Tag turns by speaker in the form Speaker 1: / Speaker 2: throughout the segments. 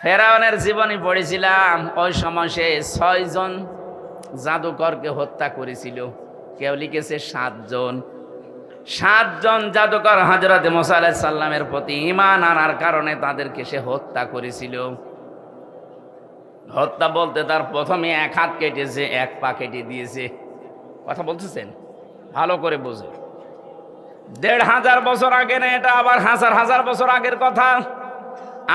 Speaker 1: ফেরাউনের জীবনী পড়েছিলাম। ওই সময় সে 6 জন জাদুকরকে হত্যা করেছিল। কেউ লিখেছে 7 জন। 7 জন জাদুকর হযরত মুসা আলাইহিস সালামের প্রতি ঈমান আনার কারণে তাদেরকে সে হত্যা করেছিল। হত্যা বলতে তার প্রথমে 1 হাত কেটেছে, 1 পা কেটে দিয়েছে। কথা বলতেছেন? ভালো করে বুঝে। 1500 বছর আগে না, এটা আবার হাজার হাজার বছর আগের কথা।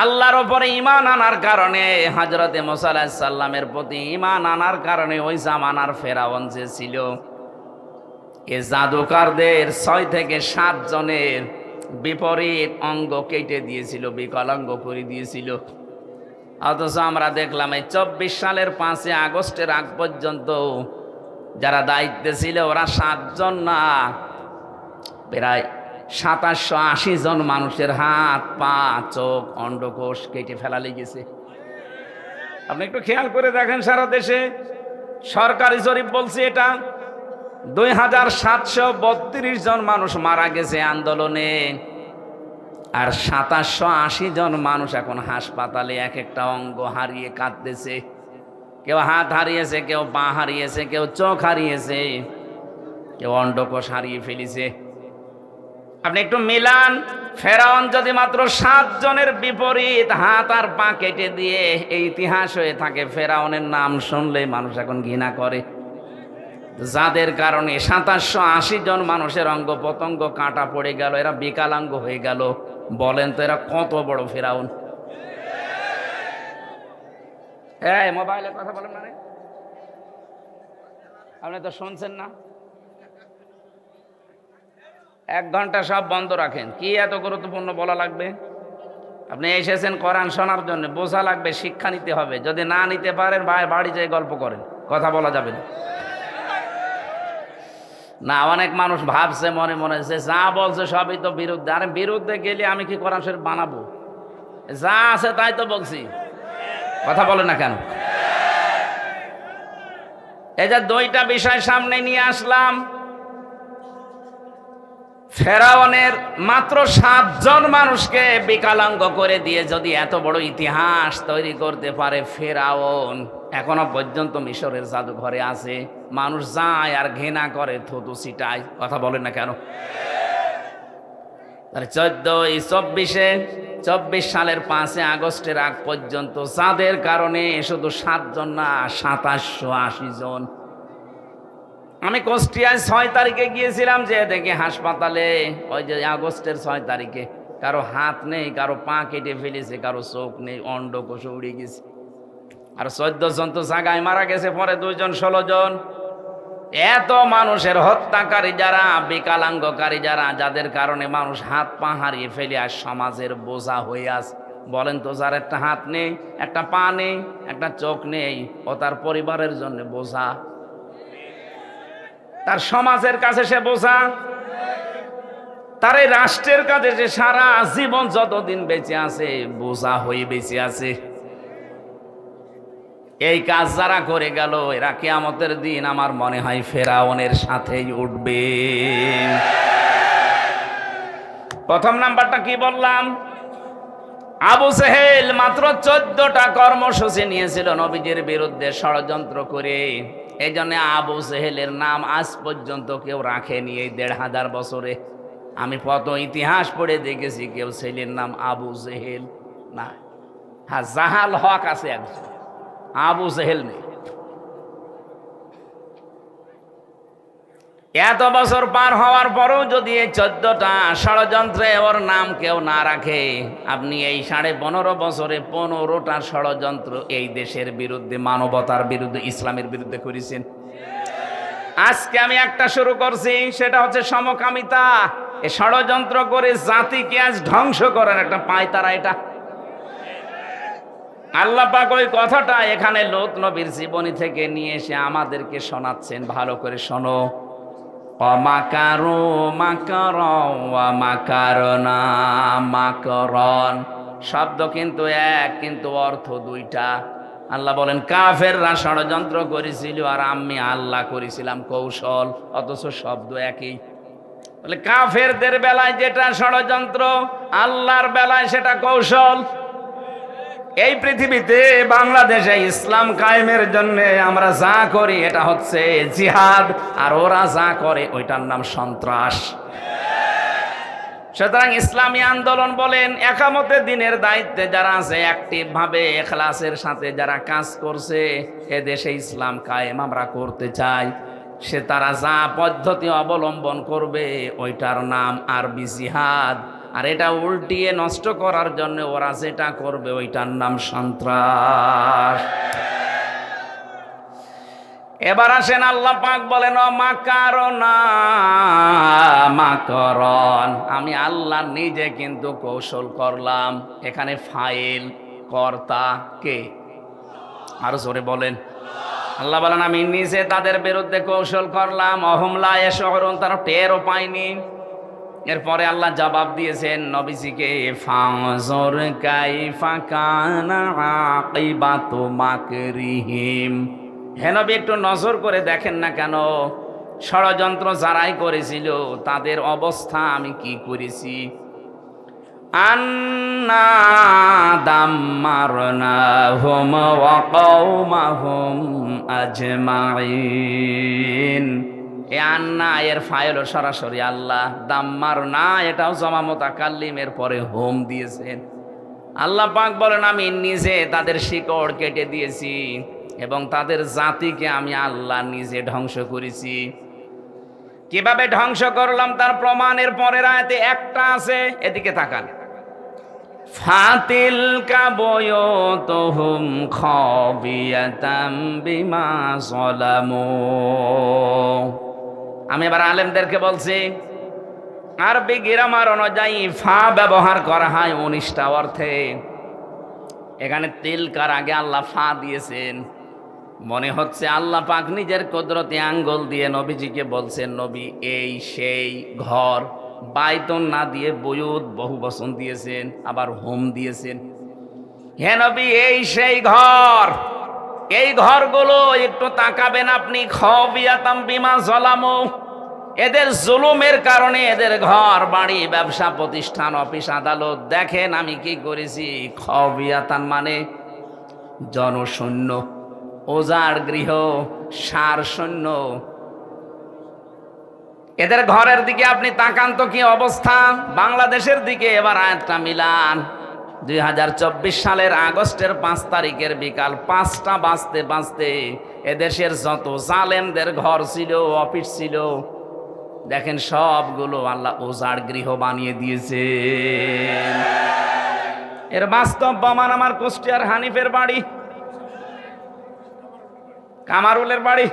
Speaker 1: আল্লাহর উপরে ঈমান আনার কারণে, হযরত মুসা আলাইহিস সালামের প্রতি ঈমান আনার কারণে ওই জামানার ফেরাউন যে ছিল, এ জাদুকরদের 6 থেকে 7 জনের বিপরীত অঙ্গ কেটে দিয়েছিল, বিকলাঙ্গ করে দিয়েছিল। অথচ আমরা দেখলাম এই 24 সালের 5 আগস্টের আগ পর্যন্ত যারা দায়িত্বে ছিল ওরা 7 জন না, প্রায় 2780 জন মানুষের হাত, পা, চোখ, অন্ডকোষ কেটে ফেলা লেগেছে। আপনি একটু খেয়াল করে দেখেন, সারা দেশে সরকারি জরিপ বলছে এটা 2732 জন মানুষ মারা গেছে আন্দোলনে, আর 2780 জন মানুষ এখন হাসপাতালে এক একটা অঙ্গ হারিয়ে কাঁদতেছে। কেউ হাত হারিয়েছে, কেউ পা হারিয়েছে, কেউ চোখ হারিয়েছে, কেউ অন্ডকোষ হারিয়ে ফেলেছে। আপনি একটু মিলান, ফেরাউন যদি মাত্র 7 জনের বিপরীত হাত আর পা কেটে দিয়ে এই ইতিহাস হয়ে থাকে, ফেরাউনের নাম শুনলে মানুষ এখন ঘৃণা করে। যাদের কারণে 2780 জন মানুষের অঙ্গ প্রত্যঙ্গ কাটা পড়ে গেল, এরা বিকলাঙ্গ হয়ে গেল। বলেন তো এরা কত বড় ফেরাউন? এই মোবাইলে কথা বলেন না রে, আপনি তো শুনছেন না। 1 ঘন্টা সব বন্ধ রাখেন। কি এত গুরুত্বপূর্ণ বলা লাগবে? আপনি এসেছেন কোরআন শোনার জন্য, বোঝা লাগবে, শিক্ষা নিতে হবে। যদি না নিতে পারেন ভাই বাড়ি যেয়ে গল্প করেন, কথা বলা যাবে না। না, অনেক মানুষ ভাবছে মনে মনে যে যা বলছে সবই তো বিরুদ্ধে। আরে বিরুদ্ধে গেলে আমি কি কোরআন শরীফ বানাবো? যা আছে তাই তো বলছি, কথা বলে না কেন? এই যে 2টা বিষয় সামনে নিয়ে আসলাম। ফেরাউনের মাত্র 7 জন মানুষকে বিকলাঙ্গ করে দিয়ে যদি এত বড় ইতিহাস তৈরি করতে পারে ফেরাউন, এখনো পর্যন্ত মিশরের জাদুঘরে আছে। মানুষ যায় আর ঘৃণা করে, থুতু ছিটায়, কথা বলেন না কেন? 24 সালের 5 আগস্টের আগ পর্যন্ত যাদের কারণে শুধু 7 জন না, 2780 জন। আমি কুষ্টিয়ায় 6 তারিখে গিয়েছিলাম, যে দেখে হাসপাতালে ওই যে আগস্টের 6 তারিখে কারো হাত নেই, কারো পা কেটে ফেলেছে, কারো চোখ নেই, অন্ডকোষ উড়ে গেছে। আর 14 জন তো জায়গায় মারা গেছে, পরে 2 জন 16 জন। এত মানুষের হত্যাকারী যারা, বিকলাঙ্গকারী যারা, যাদের কারণে মানুষ হাত পা হারিয়ে ফেলে আর সমাজের বোঝা হয়ে আছে। বলেন তো, যার একটা হাত নেই, একটা পা নেই, একটা চোখ নেই, ও তার পরিবারের জন্য বোঝা, তার সমাজের কাছে সে বোঝা, তার এই রাষ্ট্রের কাছে সে সারা জীবন যতদিন বেঁচে আছে বোঝা হয়ে বেঁচে আছে। এই কাজ যারা করে গেল, এরা কিয়ামতের দিন আমার মনে হয় ফেরাউনের সাথেই উঠবে। প্রথম নাম্বারটা কি বললাম? আবু জেহেল মাত্র 14টা কর্মসূচি নিয়েছিল নবীজির বিরুদ্ধে ষড়যন্ত্র করে। এই জন্য আবু জেহেলের নাম আজ পর্যন্ত কেউ রাখেনি। এই 1500 বছরে আমি কত ইতিহাস পড়ে দেখেছি, কেউ ছেলের নাম আবু জেহেল না। হ্যাঁ, জাহাল হক আছে একজন, আবু জেহেল নেই। এত বছর পার হওয়ার পরও যদি এই 14টা ষড়যন্ত্রে ওর নাম কেউ না রাখে, আপনি এই 15.5 বছরে 15টা ষড়যন্ত্র এই দেশের বিরুদ্ধে, মানবতার বিরুদ্ধে, ইসলামের বিরুদ্ধে করেছেন। আজকে আমি একটা শুরু করছি, সেটা হচ্ছে সমকামিতা। এই ষড়যন্ত্র করে জাতিকে আজ ধ্বংস করার একটা পায়তারা এটা। আল্লাহ পাক ওই কথাটা এখানে লূত নবীর জীবনী থেকে নিয়ে এসে আমাদেরকে শোনাচ্ছেন। ভালো করে শোনো। অমাকারু মাকারন ওয়া মাকারনা মাকরন, শব্দ কিন্তু এক, কিন্তু অর্থ 2টা। আল্লাহ বলেন কাফেররা ষড়যন্ত্র করেছিল আর আমি আল্লাহ করেছিলাম কৌশল, অথচ শব্দ একই। বলে কাফেরদের বেলায় যেটা ষড়যন্ত্র, আল্লাহর বেলায় সেটা কৌশল। এই পৃথিবীতে বাংলাদেশে ইসলাম কায়েমের জন্য আমরা যা করি এটা হচ্ছে জিহাদ, আর ওরা যা করে ওইটার নাম সন্ত্রাস। সুতরাং ইসলামী আন্দোলন বলেন, একামতে দিনের দায়িত্বে যারা আছে, অ্যাক্টিভ ভাবে ইখলাসের সাথে যারা কাজ করছে, এ দেশে ইসলাম কায়েম আমরা করতে চাই, সে তারা যা পদ্ধতি অবলম্বন করবে ওইটার নাম আরবি জিহাদ, আর এটা উল্টিয়ে নষ্ট করার জন্য ওরা যেটা করবে ওইটার নাম সন্ত্রাস। এবার আসেন, আল্লাহ পাক বলেন মাকারনা মাকরন, আমি আল্লাহ নিজে কিন্তু কৌশল করলাম। এখানে ফাইল কর্তা কে? আরো জোরে বলেন। আল্লাহ বলেন আমি নিজে তাদের বিরুদ্ধে কৌশল করলাম। অহমলা এশহরুন, তারা টেরও পায়নি। এরপরে আল্লাহ জবাব দিয়েছেন নবীজিকে, ফানজুর কাইফা কানা আকিবাতু মাকরিহিম। হে নবী, একটু নজর করে দেখেন না কেন ষড়যন্ত্র যারাই করেছিল তাদের অবস্থা আমি কি করেছি। আন্না দাম্মারনাহুম ওয়া কওমাহুম আজমাইন। এ আন্না এর ফাইল সরাসরি আল্লাহ, দাম্মারনা এটাও জমা মুতাকাল্লিমের পরে হোম দিয়েছেন। আল্লাহ পাক বলেন আমি নিজে তাদের শিকড় কেটে দিয়েছি এবং তাদের জাতিকে আমি আল্লাহ নিজে ধ্বংস করেছি। কিভাবে ধ্বংস করলাম তার প্রমাণের পরের আয়াতে একটা আছে, এদিকে তাকান। ফাতিল কাবয়তুহুম খাবিয়াতাম বিমা যালামু। আমি এবার আলেমদেরকে বলছি, আরবি গ্রামার অনুযায়ী ফা ব্যবহার করা হয় 19টা অর্থে। এখানে তিলকার আগে আল্লাহ ফা দিয়েছেন। মনে হচ্ছে আল্লাহ পাক নিজের কুদরতি আঙ্গুল দিয়ে নবীজিকে বলছেন, নবী এই সেই ঘর। বাইতুন না দিয়ে বুয়ুত বহু বচন দিয়েছেন, আবার হোম দিয়েছেন। হে নবী এই সেই ঘর, এই ঘরগুলো একটু তাকাবেন আপনি। খাবিয়াতাম বিমা যালামু, এদের জুলুমের কারণে এদের ঘর বাড়ি ব্যবসা প্রতিষ্ঠান অফিস আদালত দেখেন আমি কি করেছি। খাবিয়াতান মানে জনশূন্য, ওজার গৃহ, সার শূন্য। এদের ঘরের দিকে আপনি তাকান তো কি অবস্থা। বাংলাদেশের দিকে এবার আয়াতটা মিলান। 2024 সালের আগস্টের 5 তারিখের বিকাল 5টা বাজতে বাজতে এদেশের যত জালেমদের ঘর ছিল, অফিস ছিল, দেখেন সবগুলো আল্লাহ ওজার গৃহ বানিয়ে দিয়েছে। এর বাস্তব প্রমাণ আমার কুষ্টিয়ার হানিফের বাড়ি, কামারুলের বাড়ি,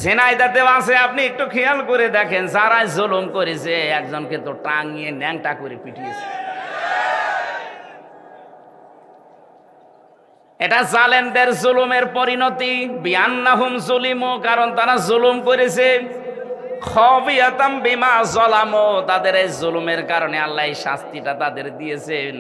Speaker 1: ঝিনাইদহেও আছে। আপনি একটু খেয়াল করে দেখেন, যারা জুলুম করেছে একজনকে তো টাঙিয়ে ন্যাংটা করে পিটিয়েছে। এটা জালেমদের জুলুমের পরিণতি। বিআন্নাহুম যুলিমু, কারণ তারা জুলুম করেছে। খাবিয়াতাম বিমা যালামু, তাদের এই জুলুমের কারণে আল্লাহ এই শাস্তিটা তাদের দিয়েছেন।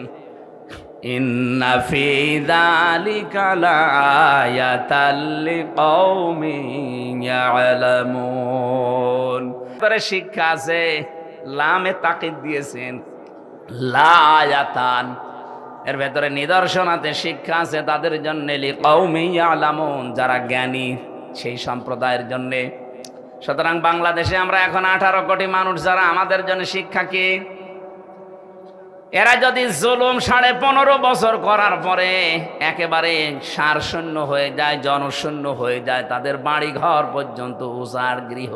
Speaker 1: ইন্না ফি যালিকা লাআয়াতাল লিকাওমিন ইয়ালামুন। তার শিক্ষা আছে, লামে তাকিদ দিয়েছেন, লাআয়াতান, এর ভেতরে নিদর্শন আছে, শিক্ষা আছে তাদের জন্য, লিকাওমিন ইয়ালামুন, যারা জ্ঞানী সেই সম্প্রদায়ের জন্য। সুতরাং বাংলাদেশে আমরা এখন 18 কোটি মানুষ, যারা আমাদের জন্য শিক্ষা কি? এরা যদি জুলুম 15.5 বছর করার পরে একেবারে সারশূন্য হয়ে যায়, জনশূন্য হয়ে যায়, তাদের বাড়ি ঘর পর্যন্ত উজাড় গৃহ।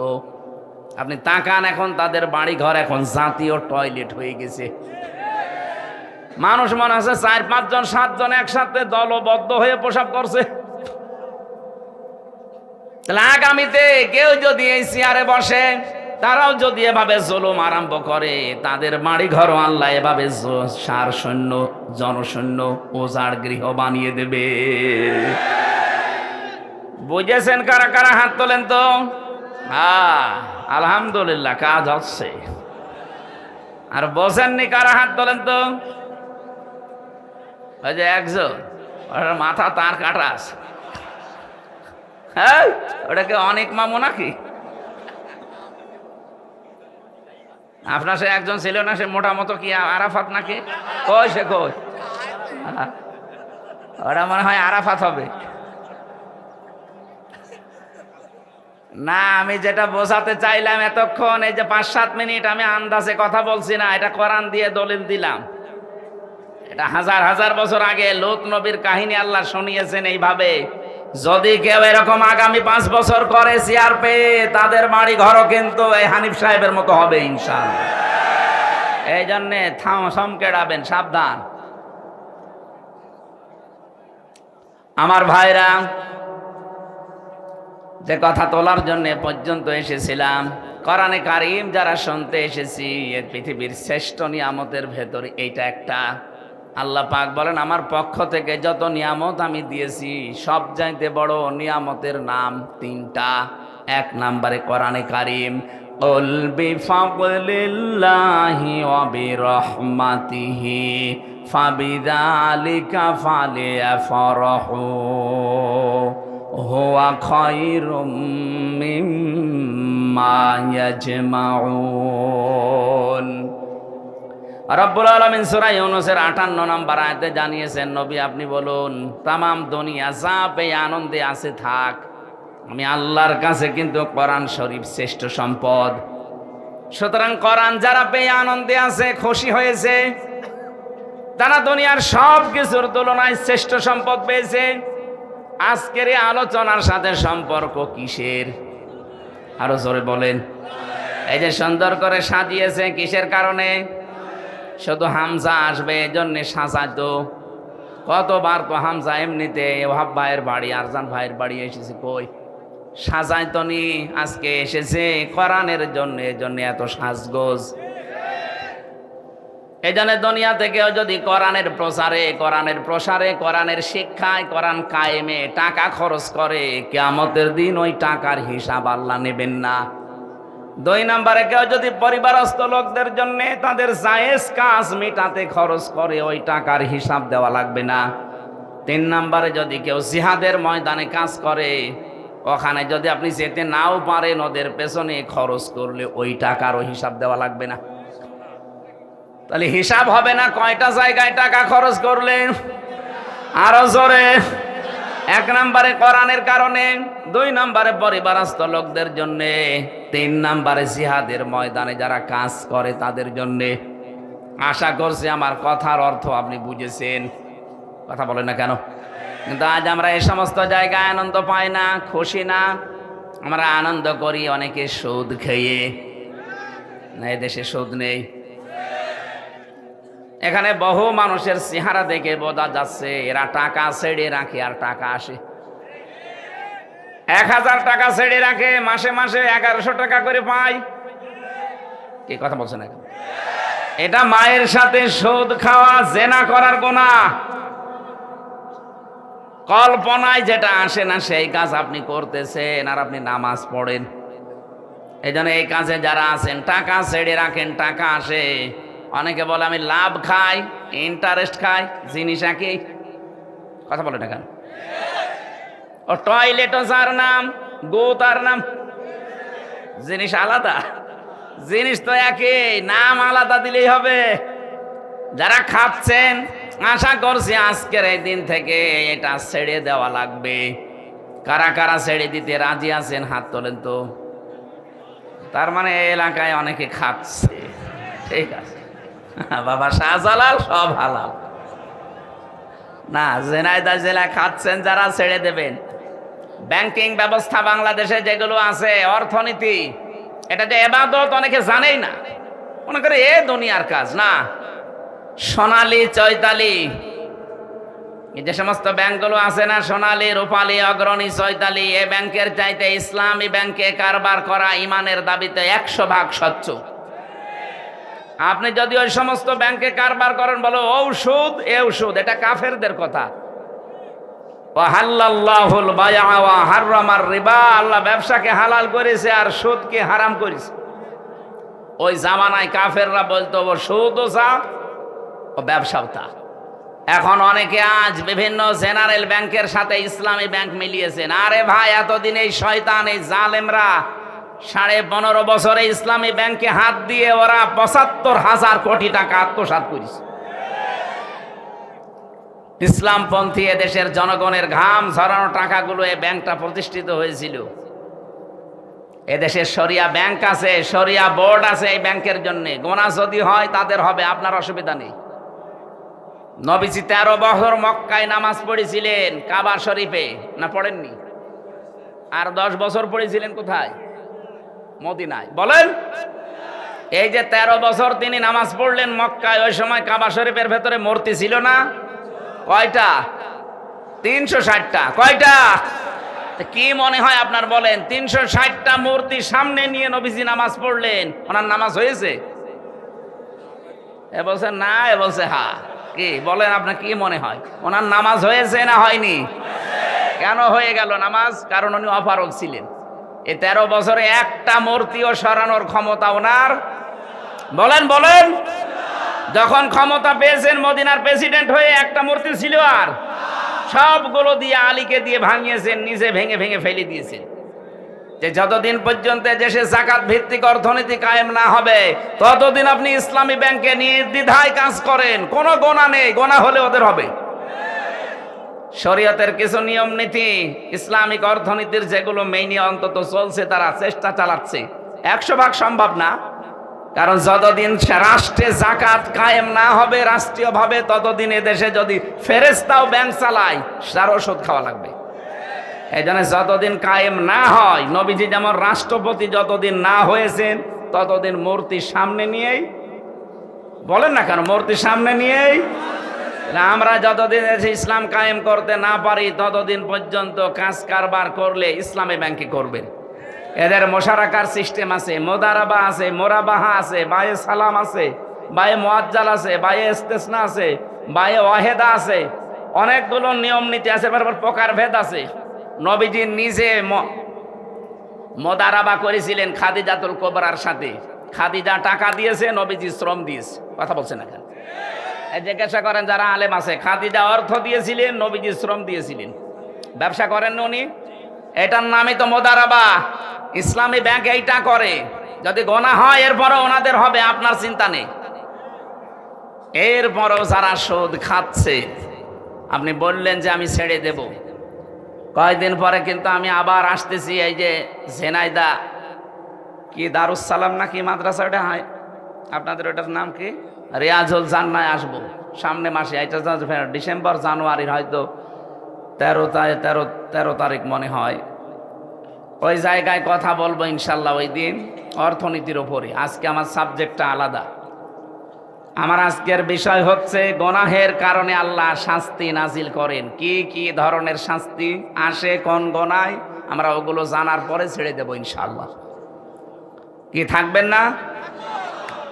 Speaker 1: আপনি তাকান, এখন তাদের বাড়ি ঘর এখন জাতীয় টয়লেট হয়ে গেছে। মানুষ মনে আছে 4-5 জন 7 জন একসাথে দলবদ্ধ হয়ে প্রসাব করছে। তাহলে আগামীতে কেউ যদি এই চেয়ারে বসে, তারাও যদি এভাবে জুলুম আরম্ভ করে, তাদের বাড়ি ঘর আল্লাহ এভাবে সার শূন্য, জনশূন্য, ওজাড় গৃহ বানিয়ে দেবে। বুঝেছেন কারা কারা? হাত তোলেন তো। আলহামদুলিল্লাহ, কাজ হচ্ছে। আর বোঝেননি কারা? হাত তোলেন তো। ওই যে একজন, ওর মাথা তার কাটা আছে। হ্যাঁ, ওটাকে অনেক মামু নাকি? আপনার সে একজন ছিল না, সে মোটা মতো কি আরাফাত নাকি? কই সে কই? ওরা মনে হয় আরাফাত হবে। না, আমি যেটা বোঝাতে চাইলাম এতক্ষণ, এই যে 5-7 মিনিট আমি আন্দাজে কথা বলছি না, এটা কোরআন দিয়ে দলিল দিলাম। এটা হাজার হাজার বছর আগে লূত নবীর কাহিনী আল্লাহ শুনিয়েছেন এইভাবে। যদি কেউ এরকম আগামী 5 বছর করে চেয়ার পেয়ে, তাদের বাড়ি ঘরও কিন্তু এই হানিফ সাহেবের মতো হবে ইনশাআল্লাহ। এই জন্যে সমকেড়াবেন, সাবধান। আমার ভাইরা, যে কথা তোলার জন্য পর্যন্ত এসেছিলাম, কোরআনে কারীম যারা শুনতে এসেছি, এর পৃথিবীর শ্রেষ্ঠ নিয়ামতের ভেতরে এইটা একটা। আল্লাহ পাক বলেন, আমার পক্ষ থেকে যত নিয়ামত আমি দিয়েছি, সব চাইতে বড় নিয়ামতের নাম 3টা। 1 নম্বরে কোরআনে কারীম, কুল বিফাদলিল্লাহি ওয়া বিরহমাতিহি ফাবিযালিকা ফালিয়াফরাহু হুয়া খায়রুম মিম্মা ইয়াজমাউন। রব্বুল আলামিন সূরা ইউনূসের 58 নম্বর আয়াতে জানিয়েছেন, নবী আপনি বলুন, তামাম দুনিয়া যা পেয়ে আনন্দে আছে থাক, আমি আল্লাহর কাছে কিন্তু কোরআন শরীফ শ্রেষ্ঠ সম্পদ। সুতরাং কোরআন যারা পেয়ে আনন্দে আছে, খুশি হয়েছে, তারা দুনিয়ার সব কিছুর তুলনায় শ্রেষ্ঠ সম্পদ পেয়েছে। আজকের এই আলোচনার সাথে সম্পর্ক কিসের? আরো জোরে বলেন। এই যে সুন্দর করে সাজিয়েছে, কিসের কারণে? শুধু হামজা আসবে এজন্য সাজাতো। কতবার তো হামজা এমনিতে ওহাব ভাইয়ের বাড়ি, আরজান ভাইয়ের বাড়ি এসেছে, কই সাজাইতো নি, আজকে এসেছে কোরআনের জন্য, এজন্য এত সাজগোজ। এই জন্য দুনিয়া থেকেও যদি কোরআনের প্রসারে, কোরআনের শিক্ষায়, কোরআন কায়েমে টাকা খরচ করে, কিয়ামতের দিন ওই টাকার হিসাব আল্লাহ নেবেন না। 2 নম্বরে কেউ যদি পরিবারস্থ লোকদের জন্য তাদের জায়েজ কাজ মেটাতে খরচ করে, ওই টাকার হিসাব দেওয়া লাগবে না। 3 নম্বরে যদি কেউ জিহাদের ময়দানে কাজ করে, ওখানে যদি আপনি যেতে নাও পারেন, ওদের পেছনে খরচ করলে ওই টাকারও হিসাব দেওয়া লাগবে না। তাহলে হিসাব হবে না কয়টা জায়গায় টাকা খরচ করলে? আরো জোরে। 1 নম্বরে কোরআনের কারণে, 2 নম্বরে পরিবারস্থ লোকদের জন্য, 3 নম্বরে জিহাদের ময়দানে যারা কাজ করে তাদের জন্য। আশা করছি আমার কথার অর্থ আপনি বুঝেছেন। কথা বলেন না কেন? কিন্তু আজ আমরা এই সমস্ত জায়গায় আনন্দ পাই না, খুশি না। আমরা আনন্দ করি অনেকে সুদ খেয়ে। না, এদেশে সুদ নেই। এখানে বহু মানুষের চেহারা দেখে বোঝা যাচ্ছে এরা টাকা ছেড়ে রাখে আর টাকা আসে। 1000 টাকা ছেড়ে রাখে, মাসে মাসে 1100 টাকা করে পায়। কি কথা বলছেন এখন? এটা মায়ের সাথে সুদ খাওয়া, জেনা করার গুনাহ। কল্পনায় যেটা আসে না সেই কাজ আপনি করতেছেন, আর আপনি নামাজ পড়েন। এই জন্য এই কাজে যারা আছেন, টাকা ছেড়ে রাখেন, টাকা আসে। অনেকে বলে আমি লাভ খাই, ইন্টারেস্ট খাই, জিনিস একই। কথা বলে না কেন? ও টয়লেটও যার নাম, গো তার নাম, জিনিস আলাদা। জিনিস তো একই, নাম আলাদা দিলেই হবে। যারা খাচ্ছেন, আশা করছি আজকের এই দিন থেকে এটা ছেড়ে দেওয়া লাগবে। কারা কারা ছেড়ে দিতে রাজি আছেন হাত তোলেন তো। তার মানে এই এলাকায় অনেকে খাচ্ছে। ঠিক আছে বাবা, শাহজালাল সব হালাল না। জেনাইদা জেলা খাচ্ছেন যারা, ছেড়ে দেবেন। ব্যাংকিং ব্যবস্থা বাংলাদেশে যেগুলো আছে, অর্থনীতি, এটা যে ইবাদত অনেকে জানেই না, মনে করে এ দুনিয়ার কাজ না। সোনালী, চৈতালি, এই যে সমস্ত ব্যাংকগুলো আছে না, সোনালী, রূপালী, অগ্রণী, চৈতালি, এ ব্যাংকের চাইতে ইসলামী ব্যাংকে কারবার করা ইমানের দাবিতে 100% স্বচ্ছ। আপনি যদি ওই সমস্ত ব্যাংকে কারবার করেন, বলো ঔষধ এ ঔষধ, এটা কাফেরদের কথা। ওয়াহাল্লাল্লাহুল বাইআ ওয়া হাররামার রিবা, আল্লাহ ব্যবসাকে হালাল করেছে আর সুদকে হারাম করেছে। ওই জামানায় কাফেররা বলতো ও সুদও চা, ও ব্যবসাও তা। এখন অনেকে আজ বিভিন্ন জেনারেল ব্যাংকের সাথে ইসলামী ব্যাংক মিলিয়েছেন। আরে ভাই, এতদিন এই শয়তান, এই জালেমরা 15.5 বছরে ইসলামী ব্যাংকে হাত দিয়ে ওরা 75,000 কোটি টাকা আত্মসাৎ করেছে। ইসলামপন্থী এদেশের জনগণের ঘাম ঝরানো টাকাগুলো এই ব্যাংকটা প্রতিষ্ঠিত হয়েছিল। এদেশের শরিয়া ব্যাংক আছে, শরিয়া বোর্ড আছে এই ব্যাংকের জন্য। গোনা যদি হয় তাদের হবে, আপনার অসুবিধা নেই। নবীজি 13 বছর মক্কায় নামাজ পড়েছিলেন কাবা শরীফে, না পড়েননি? আর 10 বছর পড়েছিলেন কোথায়? মদিনায়। বলেন, এই যে 13 বছর তিনি নামাজ পড়লেন মক্কায়, ওই সময় কাবা শরীফের ভেতরে মূর্তি ছিল না? কয়টা? 360টা। কয়টা? কি মনে হয় আপনার বলেন? 360টা মূর্তি সামনে নিয়ে নবীজি নামাজ পড়লেন, ওনার নামাজ হয়েছে? এ বলছে না, এ বলছে হা। কি বলেন, আপনার কি মনে হয় ওনার নামাজ হয়েছে না হয়নি? কেন হয়ে গেল নামাজ? কারণ উনি অপারগ ছিলেন। এই 13 বছরে একটা মূর্তিও সরানোর ক্ষমতা ওনার। বলেন বলেন, যখন ক্ষমতা পেয়েছেন মদিনার প্রেসিডেন্ট হয়ে, একটা মূর্তি ছিল? আর সবগুলো দিয়ে আলীকে দিয়ে ভাঙিয়েছেন, নিজে ভেঙে ভেঙে ফেলে দিয়েছেন। যে যতদিন পর্যন্ত দেশে যাকাত ভিত্তিক অর্থনীতি কায়েম না হবে, ততদিন আপনি ইসলামী ব্যাংকে নির্দ্বিধায় কাজ করেন, কোনো গোনা নেই। গোনা হলে ওদের হবে। শরীয়তের কিছু নিয়ম নীতি, ইসলামিক অর্থনীতির যেগুলো মেইনি অন্তত চলছে, তারা চেষ্টা চালাচ্ছে। 100% সম্ভব না, কারণ যতদিন রাষ্ট্রে যাকাত কায়েম না হবে রাষ্ট্রীয়ভাবে, ততদিন এদেশে যদি ফেরেশতাও ব্যাংক চালায়, তার ওষুধ খাওয়া লাগবে। এই জন্য যতদিন কায়েম না হয়, নবীজি যেমন রাষ্ট্রপতি যতদিন না হয়েছেন, ততদিন মূর্তির সামনে নিয়েই, বলেন না কেন, মূর্তির সামনে নিয়েই আমরা যতদিন এসে ইসলাম কায়েম করতে না পারি, ততদিন পর্যন্ত কাজ কারবার করলে ইসলামী ব্যাংকে করবেন। এদের মোশারাকার সিস্টেম আছে, মোদারাবা আছে, মোরাবাহা আছে, বায়ে সালাম আছে, বায়ে মুআজ্জাল আছে, বায়ে ইস্তেসনা আছে, বায়ে ওয়াহেদা আছে, অনেকগুলো নিয়ম নীতি আছে, প্রকার ভেদ আছে। নবীজি নিজে মোদারাবা করেছিলেন খাদিজাতুল কুবরার সাথে। খাদিজা টাকা দিয়েছে, নবীজি শ্রম দিয়েছে। কথা বলছেন না কেন? জিজ্ঞাসা করেন যারা আলেম আছে, খাদিজা অর্থ দিয়েছিলেন, নবীজি শ্রম দিয়েছিলেন। ব্যবসা করেন উনি, এটার নামই তো মোদারাবা। ইসলামী ব্যাংক এইটা করে। যদি গোনা হয় এরপরও ওনাদের হবে, আপনার চিন্তা নেই। এরপরও যারা সুদ খাচ্ছে, আপনি বললেন যে আমি ছেড়ে দেব, কয়েকদিন পরে কিন্তু আমি আবার আসতেছি। এই যে ঝেনাইদা কি দারুস সালাম না কি মাদ্রাসা, ওটা হয় আপনাদের, ওটার নাম কি, রিয়াজুল জান্নায় আসবো সামনে মাসে। এটা ডিসেম্বর জানুয়ারির হয়তো 13 তারিখ মনে হয়। ওই জায়গায় কথা বলবো ইনশাল্লাহ ওই দিন, অর্থনীতির ওপরে। আজকে আমার সাবজেক্টটা আলাদা। আমার আজকের বিষয় হচ্ছে গোনাহের কারণে আল্লাহ শাস্তি নাজিল করেন। কি কি ধরনের শাস্তি আসে কোন গোনায়, আমরা ওগুলো জানার পরে ছেড়ে দেব ইনশাল্লাহ। কি থাকবেন না?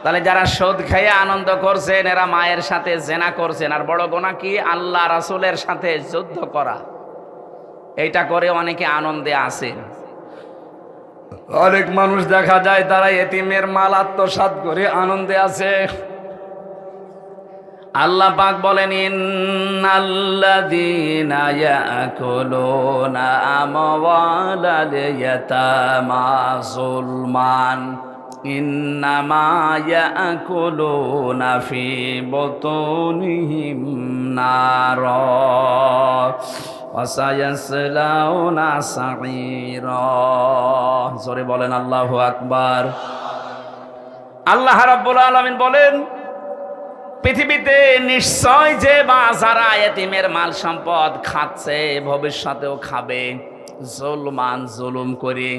Speaker 1: তাহলে যারা সুদ খেয়ে আনন্দ করছেন, এরা মায়ের সাথে জেনা করছেন। আর বড় গোনা কি? আল্লাহ রাসূলের সাথে যুদ্ধ করা। এইটা করে অনেকে আনন্দে আছেন। অনেক মানুষ দেখা যায় তারা এতিমের মাল আত্মসাৎ করে আনন্দে আছে। আল্লাহ পাক বলেন, ইন্নাল্লাযীনা ইয়াকুলুনা আমওয়ালাল ইয়াতামা যুলমান ইন্নামা ইয়াকুলুনা ফি বুতুনিহিম নারা ওয়া সায়াসলাউনা সাঈরা। জোরে বলেন আল্লাহু আকবার। আল্লাহ রাব্বুল আলামিন বলেন, পৃথিবীতে নিশ্চয় যে বা যারা এতিমের মাল সম্পদ খাচ্ছে, ভবিষ্যতেও খাবে জুলমান, জুলুম করে।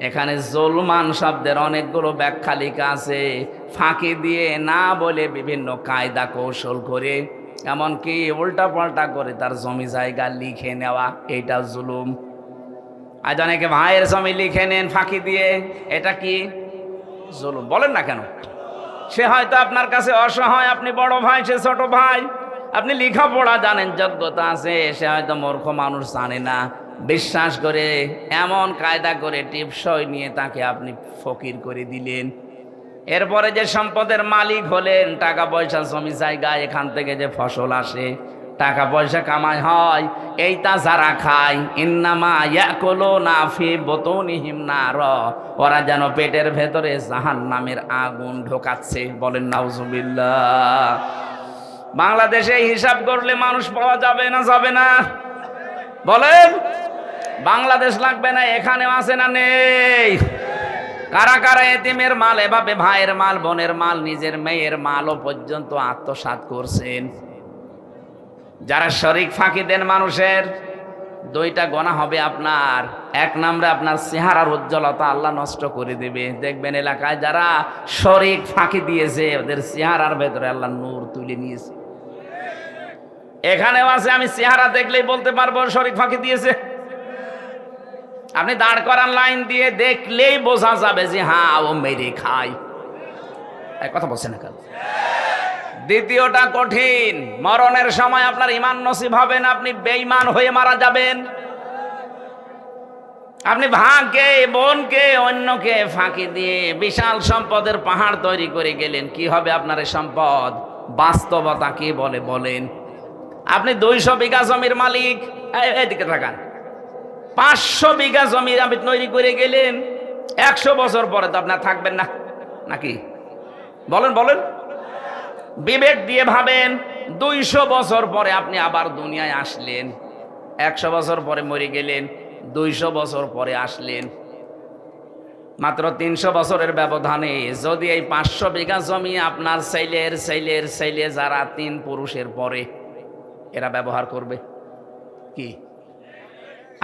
Speaker 1: এখানে জুলমান শব্দের অনেকগুলো ব্যাখ্যা লেখা আছে। ফাঁকি দিয়ে, না বলে, বিভিন্ন কায়দা কৌশল করে, এমনকি উল্টা পাল্টা করে তার জমি জায়গা লিখে নেওয়া, এইটা জুলুম। আজ অনেকে ভাইয়ের জমি লিখে নেন ফাঁকি দিয়ে, এটা কি জুলুম? বলেন না কেন? সে হয়তো আপনার কাছে অসহায়, আপনি বড় ভাই, সে ছোট ভাই। আপনি লেখাপড়া জানেন, যোগ্যতা আছে, সে হয়তো মূর্খ মানুষ, জানে না। বিশ্বাস করে এমন কায়দা করে টিপসই নিয়ে তাকে আপনি ফকির করে দিলেন। এরপরে যে সম্পদের মালিক হলেন, টাকা পয়সা, জমি জায়গা, এখান থেকে যে ফসল আসে, টাকা পয়সা কামাই হয়, এইটা যারা খায়, ইন্নামা ইয়াকুলুনা ফি বুতুনিহিম নারা, ওরা যেন পেটের ভেতরে জাহান্নামের আগুন ঢোকাচ্ছে। বলেন নাউজুবিল্লাহ। বাংলাদেশে হিসাব করলে মানুষ পাওয়া যাবে না যাবে না বলেন? বাংলাদেশ লাগবে না, এখানেও আছে না নেই? কারা কারা এতিমের মাল এভাবে ভাইয়ের মাল, বোনের মাল, নিজের মেয়ের মালও পর্যন্ত আত্মসাৎ করছেন? যারা শরিক ফাঁকি দেন মানুষের, দুইটা গোনা হবে আপনার। এক নম্বরে আপনার চেহারার উজ্জ্বলতা আল্লাহ নষ্ট করে দেবে। দেখবেন এলাকায় যারা শরিক ফাঁকি দিয়েছে ওদের চেহারার ভেতরে আল্লাহ নূর তুলে নিয়েছে। এখানেও আছে, আমি চেহারা দেখলেই বলতে পারবো শরিক ফাঁকি দিয়েছে। আপনি দাঁড় করান লাইন দিয়ে, দেখলেই বোঝা যাবে যে হ্যাঁ ও মেরে খায়। এক কথা বলছেন না কেন? দ্বিতীয়টা কঠিন, মরণের সময় আপনার ঈমান নসিব হবে না, আপনি বেঈমান হয়ে মারা যাবেন। আপনি ভাইকে, বোনকে, অন্যকে ফাঁকি দিয়ে বিশাল সম্পদের পাহাড় তৈরি করে গেলেন। কি হবে আপনার এই সম্পদ? বাস্তবতা কি বলে বলেন? আপনি 200 বিঘা জমির মালিক, এদিকে থাকান, 500 বিঘা জমি আপনি তৈরি করে গেলেন। 100 বছর পরে তো আপনার থাকবেন না, নাকি বলেন? বলেন, বিবেক দিয়ে ভাবেন। 200 বছর পরে আপনি আবার দুনিয়ায় আসলেন, 100 বছর পরে মরে গেলেন, 200 বছর পরে আসলেন, মাত্র 300 বছরের ব্যবধানে যদি এই 500 বিঘা জমি আপনার ছেলের ছেলের ছেলে, যারা 3 পুরুষের পরে, এরা ব্যবহার করবে কি?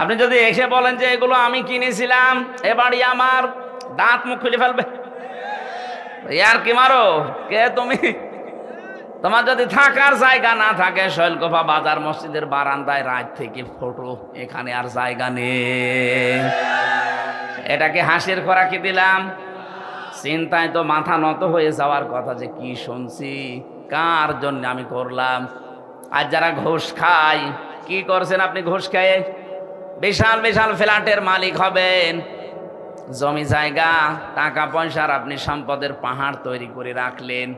Speaker 1: আপনি যদি এসে বলেন যে এগুলো আমি কিনেছিলাম, এ বাড়ি আমার, দাঁত মুখ খুলে ফেলবে। ইয়ার কি মারো কে তুমি? তোমার যদি থাকার জায়গা না থাকে, শৈলকুপা বাজার মসজিদের বারান্দায় রাত থেকে ফটো, এখানে আর জায়গা নেই। এটাকে হাসির খোরাকি দিলাম? চিন্তায় তো মাথা নত হয়ে যাওয়ার কথা, যে কি শুনছি, কার জন্য আমি করলাম। আর যারা ঘুষ খায়, কি করছেন আপনি ঘুষ খেয়ে? বিশাল বিশাল ফ্ল্যাটের মালিক হবেন, জমি জায়গা, টাকা পয়সার আপনি সম্পদের পাহাড় তৈরি করে রাখলেন।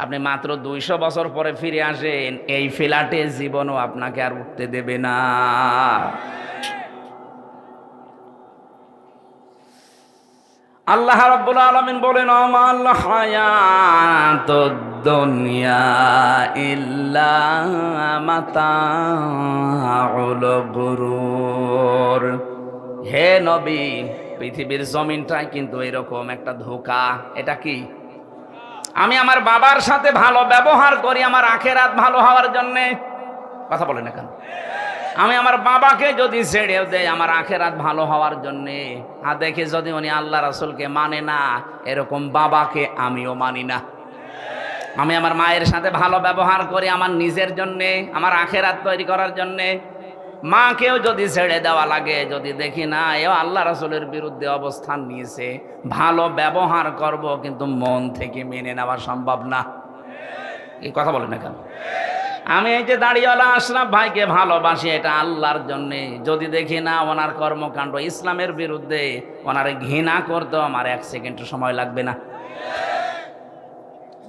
Speaker 1: আপনি মাত্র 200 বছর পরে ফিরে আসেন, এই ফ্ল্যাটে জীবনও আপনাকে আর উঠতে দেবে না। আল্লাহ রাব্বুল আলামিন বলেন, আমাল হায়াতুদ দুনিয়া ইল্লা মাতাউল গুরুর। হে নবী, পৃথিবীর জমিনটাই কিন্তু এরকম একটা ধোঁকা। এটা কি? আমি আমার বাবার সাথে ভালো ব্যবহার করি আমার আখেরাত ভালো হওয়ার জন্যে। কথা বলেন না কেন? আমি আমার বাবাকে যদি ছেড়েও দেয় আমার আখেরাত ভালো হওয়ার জন্যে, আর দেখে যদি উনি আল্লাহ রাসূলকে মানে না, এরকম বাবাকে আমিও মানি না। আমি আমার মায়ের সাথে ভালো ব্যবহার করি আমার নিজের জন্যে, আমার আখেরাত তৈরি করার জন্যে। মাকেও যদি ছেড়ে দেওয়া লাগে, যদি দেখি না এও আল্লাহ রাসূলের বিরুদ্ধে অবস্থান নিয়েছে, ভালো ব্যবহার করব, কিন্তু মন থেকে মেনে নেওয়া সম্ভব না। এই কথা বলেন না কেন? আমি এই যে দাড়িওয়ালা আশরাফ ভাইকে ভালোবাসি, এটা আল্লাহর জন্যে। যদি দেখি না ওনার কর্মকাণ্ড ইসলামের বিরুদ্ধে, ওনার ঘৃণা করতেও আমার 1 সেকেন্ড সময় লাগবে না।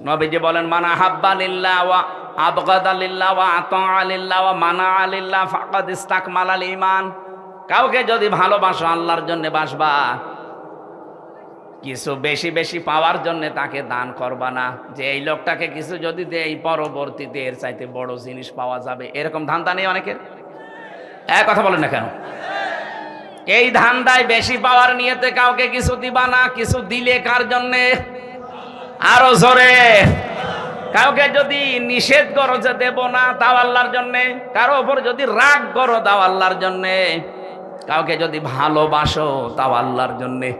Speaker 1: নবীজি বলেন, মানা হাব্বা লিল্লাহ ওয়া আবগাদা লিল্লাহ ওয়া আতা লিল্লাহ ওয়া মানা লিল্লাহ ফাকাদ ইসতাকমালাল ঈমান। কাউকে যদি ভালোবাসো আল্লাহর জন্য বাসবা, কিছু বেশি বেশি পাওয়ার জন্য তাকে দান করবা না, যে এই লোকটাকে কিছু যদি দেই পরবর্তীতে এর চাইতে বড় জিনিস পাওয়া যাবে, এরকম ধান্দা নেই অনেকের। এক কথা বলেন না কেন? এই ধান্দায় বেশি পাওয়ার নিয়েতে কাউকে কিছু দিবা না। কিছু দিলে কার জন্যে? আরো জোরে। কাউকে যদি নিষেধ করো যে দেব না, তাও আল্লাহর জন্যে। কারো উপর যদি রাগ করো, তাও আল্লাহর জন্যে। কাউকে যদি ভালোবাসো, তাও আল্লাহর জন্যে।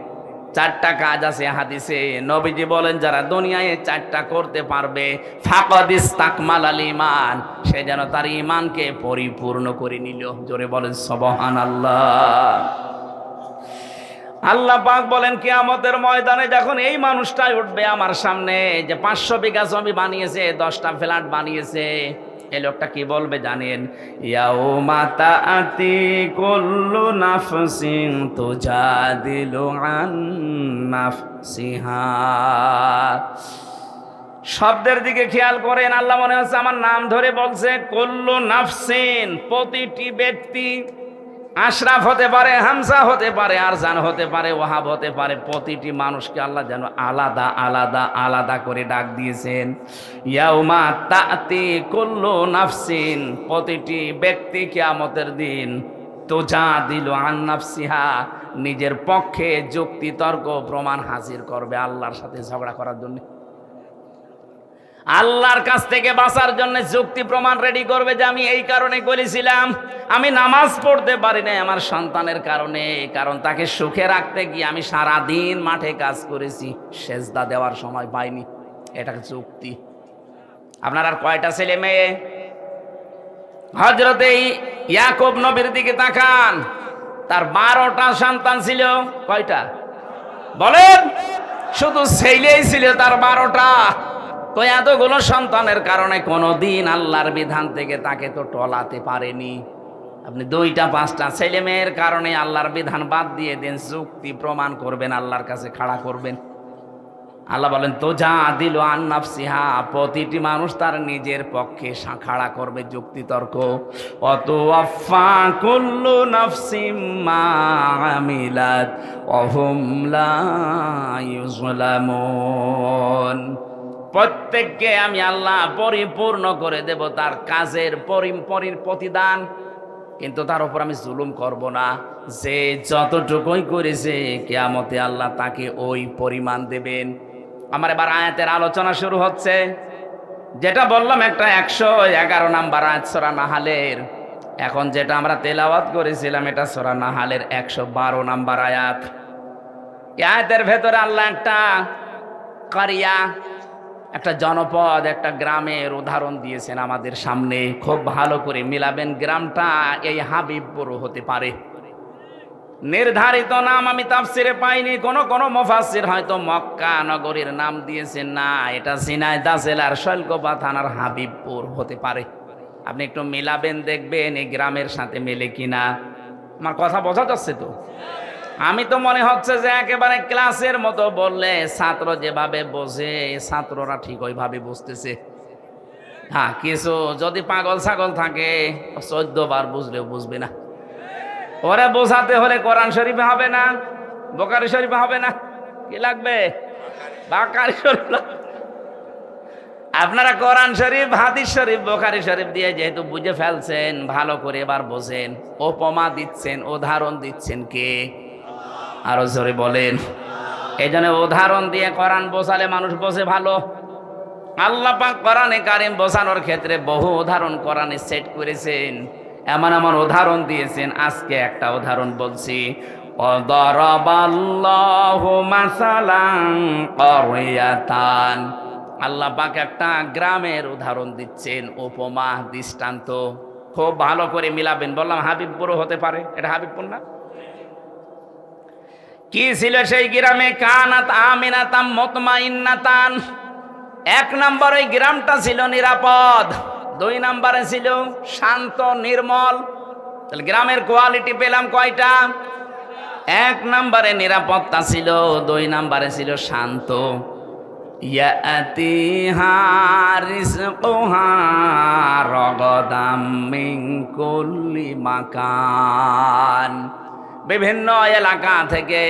Speaker 1: 4টা কাজ আছে হাদিসে। নবীজি বলেন, যারা দুনিয়ায় 4টা করতে পারবে, ফাকাদ ইসতাকমালাল ঈমান, সে যেন তার ঈমানকে পরিপূর্ণ করে নিল। জোরে বলেন সুবহানাল্লাহ। আল্লাহ পাক বলেন, কিয়ামতের ময়দানে যখন এই মানুষটাই উঠবে আমার সামনে, যে 500 বিঘা জমি বানিয়েছে, 10টা ফ্ল্যাট বানিয়েছে, এই লোকটা কি বলবে জানেন? ইয়াউমা তাআতি কুল্লু নাফসিন তুজাদিলু আন নাফসিহা। শব্দের দিকে খেয়াল করেন, আল্লাহ মনে হচ্ছে আমার নাম ধরে বলছে। কুল্লু নাফসিন, প্রতিটি ব্যক্তি, আশরাফ হতে পারে, হামজা হতে পারে, আরজান হতে পারে, ওয়াহাব হতে পারে। প্রতিটি মানুষকে আল্লাহ যেন আলাদা আলাদা আলাদা করে ডাক দিয়েছেন। ইয়াউমা তাতি কুল্লু নাফসিন, প্রতিটি ব্যক্তি কিয়ামতের দিন তুজাদিলু আন নাফসিহা, নিজের পক্ষে যুক্তি তর্ক প্রমাণ হাজির করবে আল্লাহর সাথে ঝগড়া করার জন্য। আল্লাহর কাছ থেকে বাঁচার জন্য যুক্তি প্রমাণ রেডি করবে যে আমি এই কারণে করেছিলাম, আমি নামাজ পড়তে পারি না আমার সন্তানের কারণে, কারণ তাকে সুখে রাখতে গিয়ে আমি সারা দিন মাঠে কাজ করেছি, সেজদা দেওয়ার সময় পাইনি। এটা যুক্তি। আপনার আর কয়টা ছেলে মেয়ে? হযরতে ইয়াকুব নবীর দিকে তাকান, তার 12টা সন্তান ছিল। কয়টা বলেন? শুধু ছেলেই ছিল তার 12টা। তো এতগুলো সন্তানের কারণে কোনোদিন আল্লাহর বিধান থেকে তাকে তো টলাতে পারেনি। আপনি 2টা 5টা ছেলে মেয়ের কারণে আল্লাহর বিধান বাদ দিয়ে দেন, যুক্তি প্রমাণ করবেন, আল্লাহর কাছে খাড়া করবেন। আল্লাহ বলেন তো যা দিল আন নাফসিহা, প্রতিটি মানুষ তার নিজের পক্ষে খাড়া করবে যুক্তি তর্ক। অত আফা কুল্লু নাফসিম মা আমিলাত ওয়া হুম লা ইউযলামুন, প্রত্যেককে আমি আল্লাহ পরিপূর্ণ করে দেব তার কাজের প্রতিদান, কিন্তু তার উপর আমি জুলুম করব না। যে যতটুকুই করেছে কিয়ামতে আল্লাহ তাকে ওই পরিমাণ দেবেন। আমার এবার আয়াতের আলোচনা শুরু হচ্ছে। যেটা বললাম একটা 111 নাম্বার আয়াত সূরা নাহালের। এখন যেটা আমরা তেলাওয়াত করেছিলাম এটা সূরা নাহালের 112 নাম্বার আয়াত। এই আয়াতের ভেতরে আল্লাহ একটা কারিয়া, একটা জনপদ, একটা গ্রামের উদাহরণ দিয়েছেন আমাদের সামনে। খুব ভালো করে মিলাবেন। গ্রামটা এই হাবিবপুর হতে পারে। নির্ধারিত নাম আমি তাফসিরে পাইনি। কোন মুফাসসির হয়তো মক্কা নগরীর নাম দিয়েছেন, না, এটা ঝিনাইদহ জেলার শৈলকুপা থানার হাবিবপুর হতে পারে। আপনি একটু মিলাবেন, দেখবেন এই গ্রামের সাথে মেলে কিনা। আমার কথা বোঝা যাচ্ছে তো? আমি তো মনে হচ্ছে যে একেবারে ক্লাসের মতো বললে ছাত্র যেভাবে বোঝে ছাত্ররা ঠিক ওইভাবে বুঝতেছে। হ্যাঁ, কিছু যদি পাগল ছাগল থাকে 14 বার বুঝলেও বুঝবে না। ওরা বোঝাতে হলে কোরআন শরীফে হবে না, বুখারী শরীফে হবে না, কি লাগবে? বুখারী শরীফ। আপনারা কোরআন শরীফ, হাদিস শরীফ, বুখারী শরীফ দিয়ে যেহেতু বুঝে ফেলছেন, ভালো করে এবার বোঝেন। উপমা দিচ্ছেন, উদাহরণ দিচ্ছেন কে? আরো জোরে বলেন। এই জন্য উদাহরণ দিয়ে কোরআন বোঝালে মানুষ বোঝে ভালো। আল্লাহ পাক কোরআনে কারীম বোঝানোর ক্ষেত্রে বহু উদাহরণ কোরআনে সেট করেছেন, এমন এমন উদাহরণ দিয়েছেন। আজকে একটা উদাহরণ বলছি। ওয়াদারাবাল্লাহু মাসালান ক্বরিয়াতান, আল্লাহ পাক একটা গ্রামের উদাহরণ দিচ্ছেন, উপমা, দৃষ্টান্ত। খুব ভালো করে মিলাবেন। বললাম হাবিবপুর হতে পারে, এটা হাবিবপুর না? কি ছিল সেই গ্রামে? কানাত আমিনাতাম মুতমাইন্নাতান। 1 নম্বর ওই গ্রামটা ছিল নিরাপদ, 2 নম্বরে ছিল শান্ত নির্মল। তাহলে গ্রামের কোয়ালিটি পেলাম কয়টা? 1 নম্বরে নিরাপত্তা ছিল, 2 নম্বরে ছিল শান্ত। ইয়াতিহা রিজকুহা রাগাদাম মিন কুল্লি মাকান, বিভিন্ন এলাকা থেকে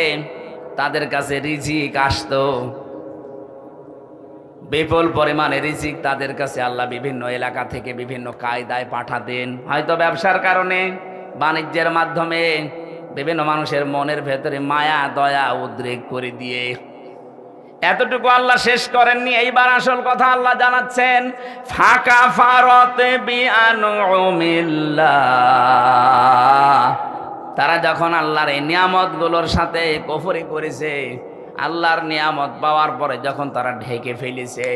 Speaker 1: তাদের কাছে রিজিক আসতো, বিপুল পরিমাণে রিজিক তাদের কাছে আল্লাহ বিভিন্ন এলাকা থেকে বিভিন্ন কায়দায় পাঠাতেন। হয়তো ব্যবসার কারণে, বাণিজ্যের মাধ্যমে বিভিন্ন মানুষের মনের ভেতরে মায়া দয়া উদ্রেক করে দিয়ে। এতটুকু আল্লাহ শেষ করেননি। এইবার আসল কথা আল্লাহ জানাচ্ছেন, ফাকা ফারতে বিআনুমিল্লাহ, তারা যখন আল্লাহর এই নিয়ামতগুলোর সাথে কুফরি করেছে, আল্লাহর নিয়ামত পাওয়ার পরে যখন তারা ঢেকে ফেলেছে,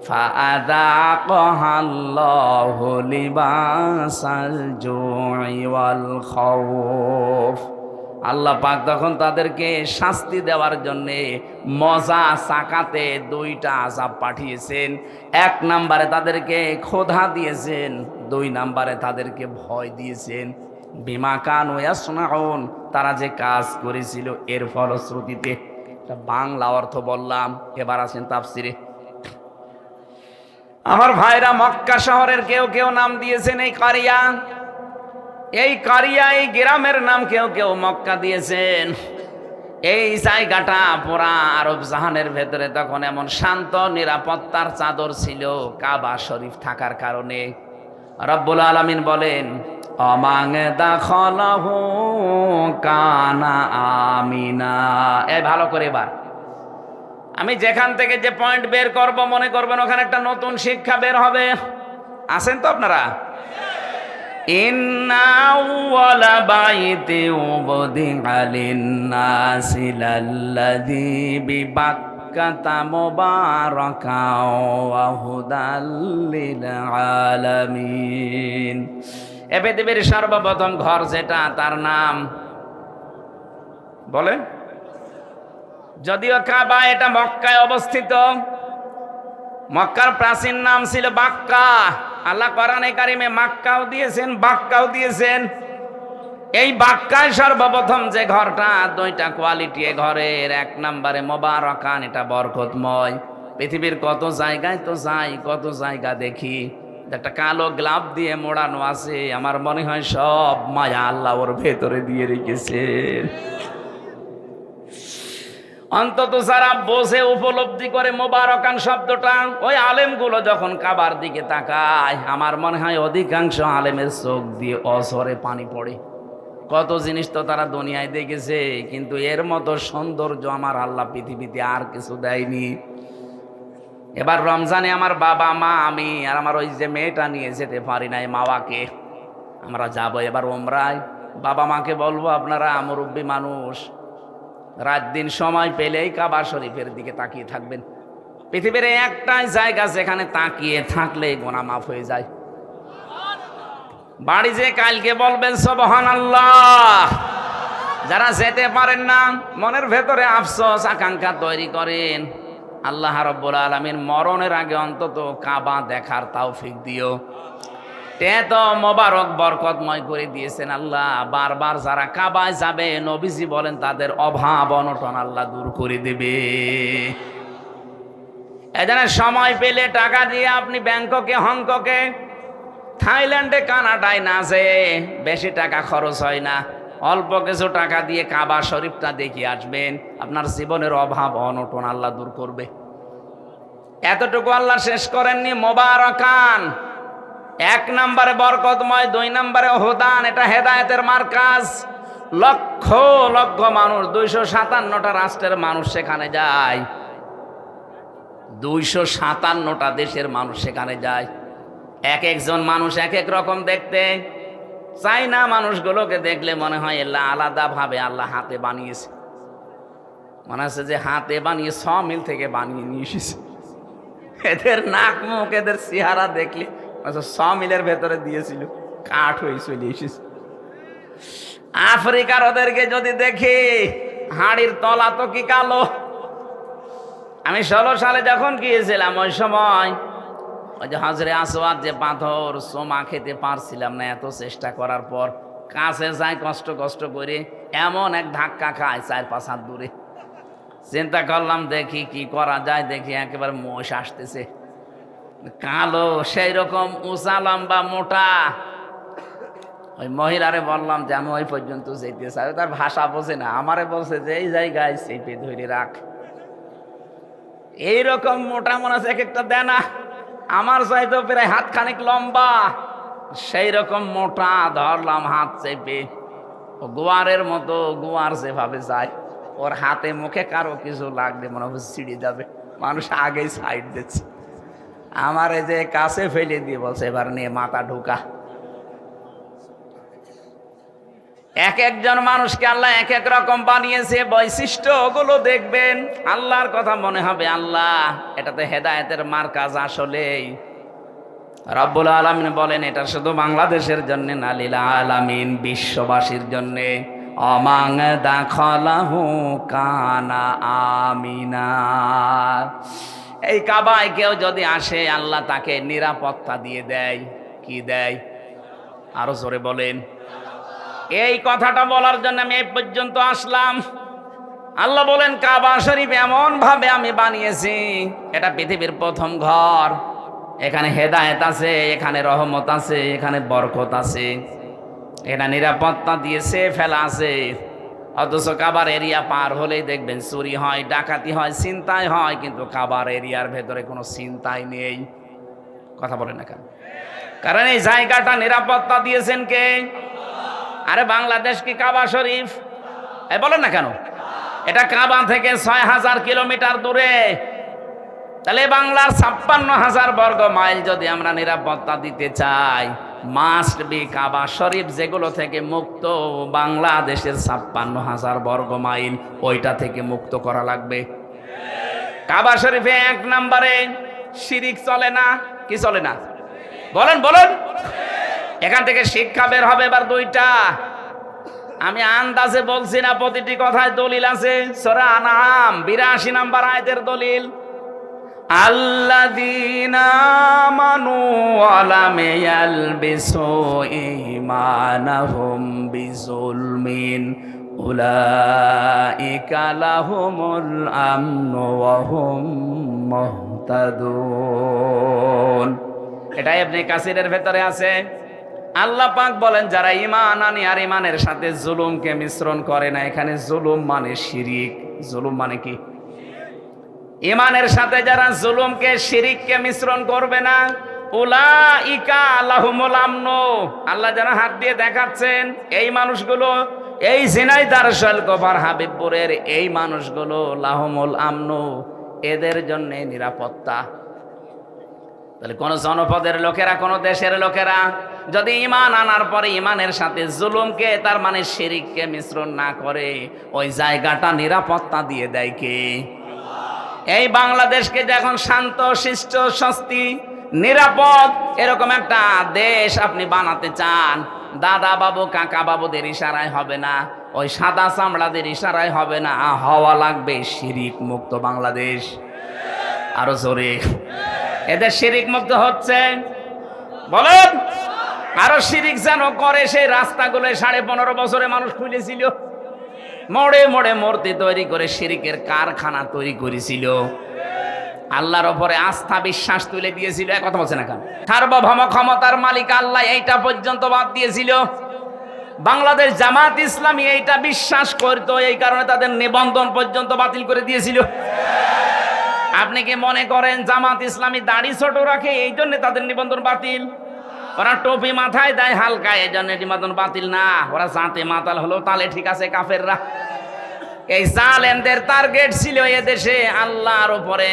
Speaker 1: ফাআযাকাহাল্লাহু লিবাসাল জুই ওয়াল খাউফ, আল্লাহ পাক তখন তাদেরকে শাস্তি দেওয়ার জন্যে মজা চাকাতে 2টা আযাব পাঠিয়েছেন। 1 নম্বরে তাদেরকে ক্ষুধা দিয়েছেন, 2 নম্বরে তাদেরকে ভয় দিয়েছেন। বিমা কানু ইয়াসনাউন, তারা যে কাজ করেছিল এর ফলশ্রুতিতে। বাংলা অর্থ বললাম, এবার আছেন তাফসিরে। আমার ভাইরা, মক্কা শহরের কেউ কেউ নাম দিয়েছেন এই কারিয়া। এই কারিয়া, এই গ্রামের নাম কেউ কেউ মক্কা দিয়েছেন। এই জায়গাটা পুরা আরব জাহানের ভেতরে তখন এমন শান্ত নিরাপত্তার চাদর ছিল কাবা শরীফ থাকার কারণে। রব্বুল আলামিন বলেন, অমাং দাখলাহু কানা আমিনা। এই ভালো করে এবার আমি যেখান থেকে যে পয়েন্ট বের করব, মনে করবেন ওখানে একটা নতুন শিক্ষা বের হবে। আছেন তো আপনারা? ইন্না আউওয়ালা বাইতি উবদিআ লিন-নাসি লাল্লাযী বিবাক্কাতা মুবারাকাও ওয়া হুদাল লিল আলামিন। এ পৃথিবীর সর্বপ্রথম ঘর যেটা, তার নাম বলে, যদিও কাবা, এটা মক্কায় অবস্থিত। মক্কার প্রাচীন নাম ছিল বাক্কা। আল্লাহ কোরআনে কারিমে মাক্কাও দিয়েছেন, বাক্কাও দিয়েছেন। এই বাক্কায় সর্বপ্রথম যে ঘরটা, দুইটা কোয়ালিটি এ ঘরের। এক নম্বরে মোবারকান, এটা বরকতময়। পৃথিবীর কত জায়গায় তো যাই, কত জায়গা দেখি, একটা কালো গ্লাভ দিয়ে মোড়ানো আছে। আমার মনে হয় সব মায়া আল্লাহ ওর ভেতরে দিয়ে রেখেছেন। অন্তত যারা বোঝে, উপলব্ধি করে মোবারকান শব্দটা, ওই আলেমগুলো যখন কাবার দিকে তাকায়, আমার মনে হয় অধিকাংশ আলেমের চোখ দিয়ে অঝরে পানি পড়ে। কত জিনিস তো তারা দুনিয়ায় দেখেছে, কিন্তু এর মতো সৌন্দর্য আমার আল্লাহ পৃথিবীতে আর কিছু দেয়নি। এবার রমজানে আমার বাবা মা, আমি আর আমার ওই যে মেয়েটা নিয়ে যেতে পারি নাই মাওয়াকে, আমরা যাব এবার ওমরায়। বাবা মাকে বলবো, আপনারা মুরব্বী মানুষ, রাত দিন সময় পেলেই কাবা শরীফের দিকে তাকিয়ে থাকবেন। পৃথিবীর একটাই জায়গা যেখানে তাকিয়ে থাকলে গোনা মাফ হয়ে যায়। বাড়ি যে কালকে বলবেন সুবহানাল্লাহ। যারা যেতে পারেন না, মনের ভেতরে আফসোস আকাঙ্ক্ষা তৈরি করেন, আল্লাহ রাব্বুল আলামিন মরণের আগে অন্তত কাবা দেখার তৌফিক দিও। তে তো মোবারক বরকতময় করে দিয়েছেন আল্লাহ। বারবার যারা কাবায় যাবে, নবীজি বলেন তাদের অভাব অনটন আল্লাহ দূর করে দেবে। এজন্য সময় পেলে টাকা দিয়ে আপনি ব্যাংককে, হংককে, থাইল্যান্ডে, কানাডায় না যেয়ে, বেশি টাকা খরচ হয় না, অল্প কিছু টাকা দিয়ে কাবা শরীফটা দেখিয়ে আসবেন। আপনার জীবনের অভাব অনটন আল্লাহ দূর করবে। এতটুকু আল্লাহ শেষ করেননি। মোবারকান, এক নম্বরে বরকতময়, দুই নম্বরে হুদান, এটা হেদায়েতের মার্কাজ। লক্ষ লক্ষ মানুষ, 257টা রাষ্ট্রের মানুষ সেখানে যায়, 257টা দেশের মানুষ সেখানে যায়। এক একজন মানুষ এক এক রকম দেখতে। চাইনা মানুষগুলোকে দেখলে মনে হয় এলা আলাদা ভাবে আল্লাহ হাতে বানিয়েছে। মনে হচ্ছে যে হাতে বানিয়ে 6 মিল থেকে বানিয়ে নিয়ে এসেছে। এদের নাক মুখ, এদের চেহারা দেখলে 6 মিলের ভেতরে দিয়েছিল, কাঠ হয়ে চলে এসেছে। আফ্রিকার ওদেরকে যদি দেখি, হাড়ির তলা তো কি কালো। আমি 16 সালে যখন গিয়েছিলাম, ওই সময় ওই যে হাজরে আসওয়াদ যে পাথর, সোমা খেতে পারছিলাম না, এত চেষ্টা করার পর কাছে যাই কষ্ট কষ্ট করে, এমন এক ধাক্কা খায় 4-5 হাত দূরে। চিন্তা করলাম দেখি কি করা যায়, দেখি একেবারে মোষ আসতেছে, কালো, সেই রকম উঁচা লম্বা মোটা। ওই মহিলারে বললাম যে আমি ওই পর্যন্ত যেতে চাই। তার ভাষা বোঝে না, আমারে বলছে যে এই জায়গায় চেপে ধরে রাখ। এইরকম মোটা মনে আছে এক একটা দেনা, আমার চাইতো প্রায় হাত খানিক লম্বা, সেই রকম মোটা। ধরলাম হাত চেপে, ও গোয়ারের মতো, গোয়ার যেভাবে যায়, ওর হাতে মুখে কারো কিছু লাগলে মনে হচ্ছে ছিঁড়ে যাবে। মানুষ আগেই সাইড দিচ্ছে, আমার এই যে কাছে ফেলে দিয়ে বলছে এবার নিয়ে মাথা ঢুকা। এক একজন মানুষকে আল্লাহ এক এক রকম বানিয়েছে। বৈশিষ্ট্য ওগুলো দেখবেন, আল্লাহর কথা মনে হবে আল্লাহ, এটা তো হেদায়েতের মার্কাজ। আসলেই রব্বুল আলামিন বলেন এটা শুধু বাংলাদেশের জন্য না, লিল আলামিন, বিশ্ববাসীর জন্যে। অমাং দাখলাহু কানা আমিনা। এই কাবায় কেউ যদি আসে, আল্লাহ তাকে নিরাপত্তা দিয়ে দেয়। কি দেয়? আরো জোরে বলেন। এই কথাটা বলার জন্য আমি এই পর্যন্ত আসলাম। আল্লাহ বলেন কাবা শরীফ এমন ভাবে আমি বানিয়েছি, এটা পৃথিবীর প্রথম ঘর। এখানে হেদায়েত আছে, এখানে রহমত আছে, এখানে বরকত আছে। এটা নিরাপত্তা দিয়েছে ফেলা আছে, অথচ কাবার এরিয়া পার হলেই দেখবেন চুরি হয়, ডাকাতি হয়, ছিনতাই হয়, কিন্তু কাবার এরিয়ার ভেতরে কোনো ছিনতাই নেই। কথা বলেন না কেন? কারণ এই জায়গাটা নিরাপত্তা দিয়েছেন কে? আরে বাংলাদেশ কি কাবা শরীফ? বলেন না কেন? এটা কাবা থেকে ৬,০০০ কিলোমিটার দূরে। তাহলে বাংলার ৫৬,০০০ বর্গ মাইল যদি আমরা নিরাপত্তা দিতে চাই, মাস্ট বি কাবা শরীফ যেগুলো থেকে মুক্ত, বাংলাদেশের ৫৬,০০০ বর্গ মাইল ওইটা থেকে মুক্ত করা লাগবে। কাবা শরীফে ১ নম্বরে শিরিক চলে না। কি চলে না? বলেন বলেন। এখান থেকে শিক্ষা বের হবে এবার ২টা। আমি আন্দাজে বলছি না, প্রতিটি কথায় দলিল আছে। সূরা আনআম ৮২ নম্বর আয়াতের দলিল, আল্লাযীনা আমানু ওয়া লাম ইয়ালবিসু ঈমানাহুম বিযুলমিন উলাইকা লাহুমুল আমনু ওয়া হুম মুহতাদুন। এটা ইবনে কাসিরের ভেতরে আছে। আল্লাহ পাক বলেন, যারা ঈমান আনে আর ঈমানের সাথে জুলুমকে মিশ্রণ করে না। এখানে জুলুম মানে শিরিক। জুলুম মানে কি? ঈমানের সাথে যারা জুলুমকে শিরিককে মিশ্রণ করবে না, উলাইকা লাহুমুল আমনু, আল্লাহ যারা হাত দিয়ে দেখাচ্ছেন এই মানুষগুলো, এই ঝিনাইদহ শৈলকুপার হাবিবপুরের এই মানুষগুলো লাহুমুল আমনু, এদের জন্য নিরাপত্তা। তাহলে কোন জনপদের লোকেরা, কোন দেশের লোকেরা যদি ঈমান আনার পরে ঈমানের সাথে জুলুমকে, তার মানে শিরিককে মিশ্রণ না করে, ওই জায়গাটা নিরাপত্তা দিয়ে দেয় কে? এই বাংলাদেশকে যখন শান্ত, শিষ্ট, স্বস্তি, নিরাপদ এরকম একটা দেশ আপনি বানাতে চান, দাদা বাবু কাকা বাবুদের ইশারায় হবে না, ওই সাদা চামড়াদের ইশারায় হবে না, হওয়া লাগবে শিরিক মুক্ত বাংলাদেশ। আরো জোরে। এদের শিরিক মুক্ত হচ্ছে? বলেন। আরো শিরিক যেন করে, সেই রাস্তাগুলো 15.5 বছরে মানুষ খুলেছিল, মোড়ে মোড়ে মূর্তি তৈরি করে শিরিকের কারখানা তৈরি করেছিল, আল্লাহর ওপরে আস্থা বিশ্বাস তুলে দিয়েছিল। এক কথা বলছে না কেন? সার্বভৌম ক্ষমতার মালিক আল্লাহ, এইটা পর্যন্ত বাদ দিয়েছিল। বাংলাদেশ জামাত ইসলামী এইটা বিশ্বাস করতো, এই কারণে তাদের নিবন্ধন পর্যন্ত বাতিল করে দিয়েছিল। আপনি কি মনে করেন জামাত ইসলামী দাড়ি ছোট রাখে এই জন্য তাদের নিবন্ধন বাতিল? ওরা টুপি মাথায় দেয় হালকা, এই জন্য নিবন্ধন বাতিল না। ওরা জাতে মাতাল হলো, তাহলে ঠিক আছে কাফেররা। এই জালেমদের টার্গেট ছিল এদেশে আল্লাহর উপরে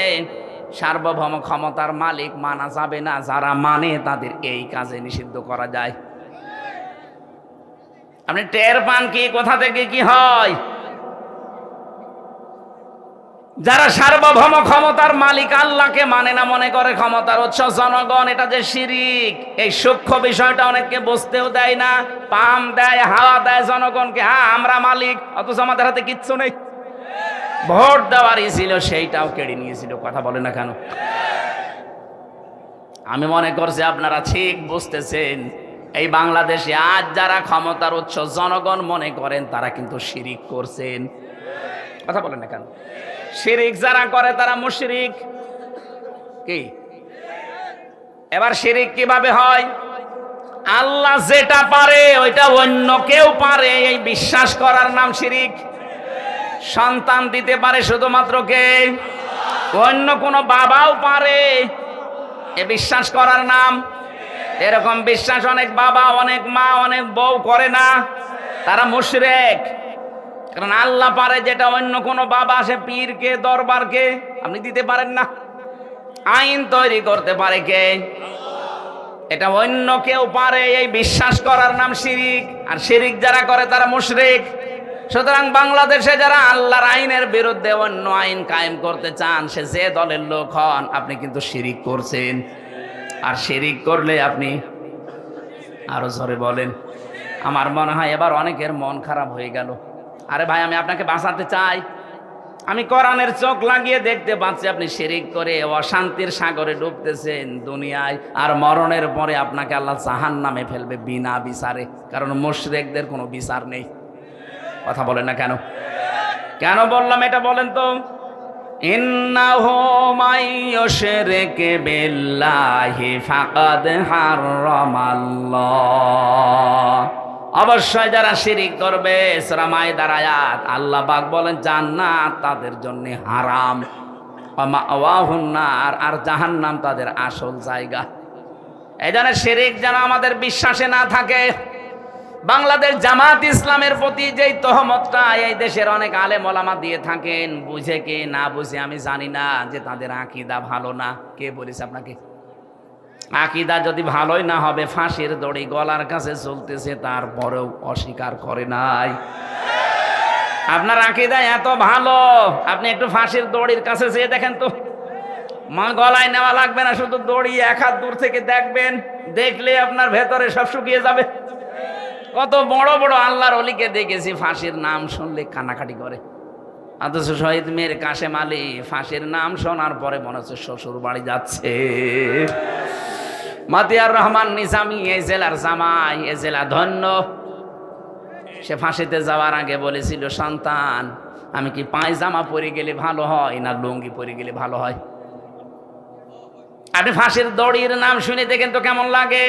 Speaker 1: সার্বভৌম ক্ষমতার মালিক মানা যাবে না, যারা মানে তাদের এই কাজে নিষিদ্ধ করা যায়। আপনি টের পান কি কোথা থেকে কি হয়? যারা সার্বভৌম ক্ষমতার মালিক আল্লাহকে মানে না, মনে করে ক্ষমতার উৎস জনগণ, এটা যে শিরিক, এই সূক্ষ্ম বিষয়টা অনেককে বুঝতেও দেয় না। পাম দেয়, হাওয়া দেয় জনগণকে, হ্যাঁ আমরা মালিক, অথচ আমাদের হাতে কিচ্ছু নেই। ভোট দেওয়ারই ছিল, সেইটাও কেড়ে নিয়েছিল। কথা বলে না কেন? আমি মনে করছি আপনারা ঠিক বুঝতেছেন। এই বাংলাদেশে আজ যারা ক্ষমতার উৎস জনগণ মনে করেন, তারা কিন্তু শিরিক করছেন। কথা বলেন না কেন? শিরিক যারা করে তারা মুশরিক। কি? এবার শিরিক কিভাবে হয়? আল্লাহ যেটা পারে ওইটা অন্য কেউ পারে, এই বিশ্বাস করার নাম শিরিক। সন্তান দিতে পারে শুধুমাত্র কে? অন্য কোনো বাবাও পারে, এ বিশ্বাস করার নাম। এরকম বিশ্বাস অনেক বাবা, অনেক মা, অনেক বউ করে না, তারা মুশরিক। কারণ আল্লাহ পারে যেটা অন্য কোনো বাবা, সে পীরকে, দরবারকে আপনি দিতে পারেন না। আইন তৈরি করতে পারে কে? এটা অন্য কেউ পারে, এই বিশ্বাস করার নাম শিরিক। আর শিরিক যারা করে তারা মুশরিক। সুতরাং বাংলাদেশে যারা আল্লাহর আইনের বিরুদ্ধে অন্য আইন কায়েম করতে চান, সে যে দলের লোক হন, আপনি কিন্তু শিরিক করছেন। আর শিরিক করলে আপনি, আরো জোরে বলেন। আমার মনে হয় এবার অনেকের মন খারাপ হয়ে গেল। আরে ভাই, আমি আপনাকে বাঁচাতে চাই। আমি কোরআনের চোখ লাগিয়ে দেখতে পাচ্ছি আপনি শিরিক করে অশান্তির সাগরে ডুবতেছেন দুনিয়ায়, আর মরণের পরে আপনাকে আল্লাহ জাহান্নামে ফেলবে বিনা বিচারে। কারণ মুশরিকদের কোনো বিচার নেই। কথা বলেন না কেন? কেন বললাম এটা বলেন তো? ইন্নাহু মাইয়ুশরিক বিল্লাহি ফাকাদ হারামাল্লাহ অবশ্যই যারা শিরিক করবে, সূরা মাইদার আয়াত, আল্লাহ পাক বলেন জান্নাত তাদের জন্য হারাম, মাওয়াহুন নার, আর জাহান্নাম তাদের আসল জায়গা। এই জন্য শিরিক যেন আমাদের বিশ্বাসে না থাকে। বাংলাদেশ জামাত ইসলামের প্রতি যেই তহমতটা এই দেশের অনেক আলেম ওলামা দিয়ে থাকেন, বুঝে কে না বুঝে আমি জানি না, যে তাদের আকীদা ভালো না। কে বলেছে আপনাকে? আকীদা যদি ভালোই না হবে, ফাঁসির দড়ি গলার কাছে চলতেছে তারপরেও অস্বীকার করে নাই। আপনার আকীদা এত ভালো, আপনি একটু ফাঁসির দড়ির কাছে যেয়ে দেখেন তো, মা গলায় নেওয়া লাগবে না, শুধু দড়ি এক হাত দূর থেকে দেখবেন, দেখলে আপনার ভেতরে সব শুকিয়ে যাবে। কত বড় বড় আল্লাহর ওলিকে দেখেছি ফাঁসির নাম শুনলে কান্নাকাটি করে, অথচ শহীদ মীর কাশেম আলী ফাঁসির নাম শোনার পরে মনে হচ্ছে শ্বশুর বাড়ি যাচ্ছে। মতিয়ার রহমান নিজামী এই জেলার জামাই, এ জেলা ধন্য। সে ফাঁসিতে যাওয়ার আগে বলেছিল, সন্তান আমি কি পায়জামা পরে গেলে ভালো হয় না লুঙ্গি পরে গেলে ভালো হয়? আপনি ফাঁসির দড়ির নাম শুনে দেখেন তো কেমন লাগে।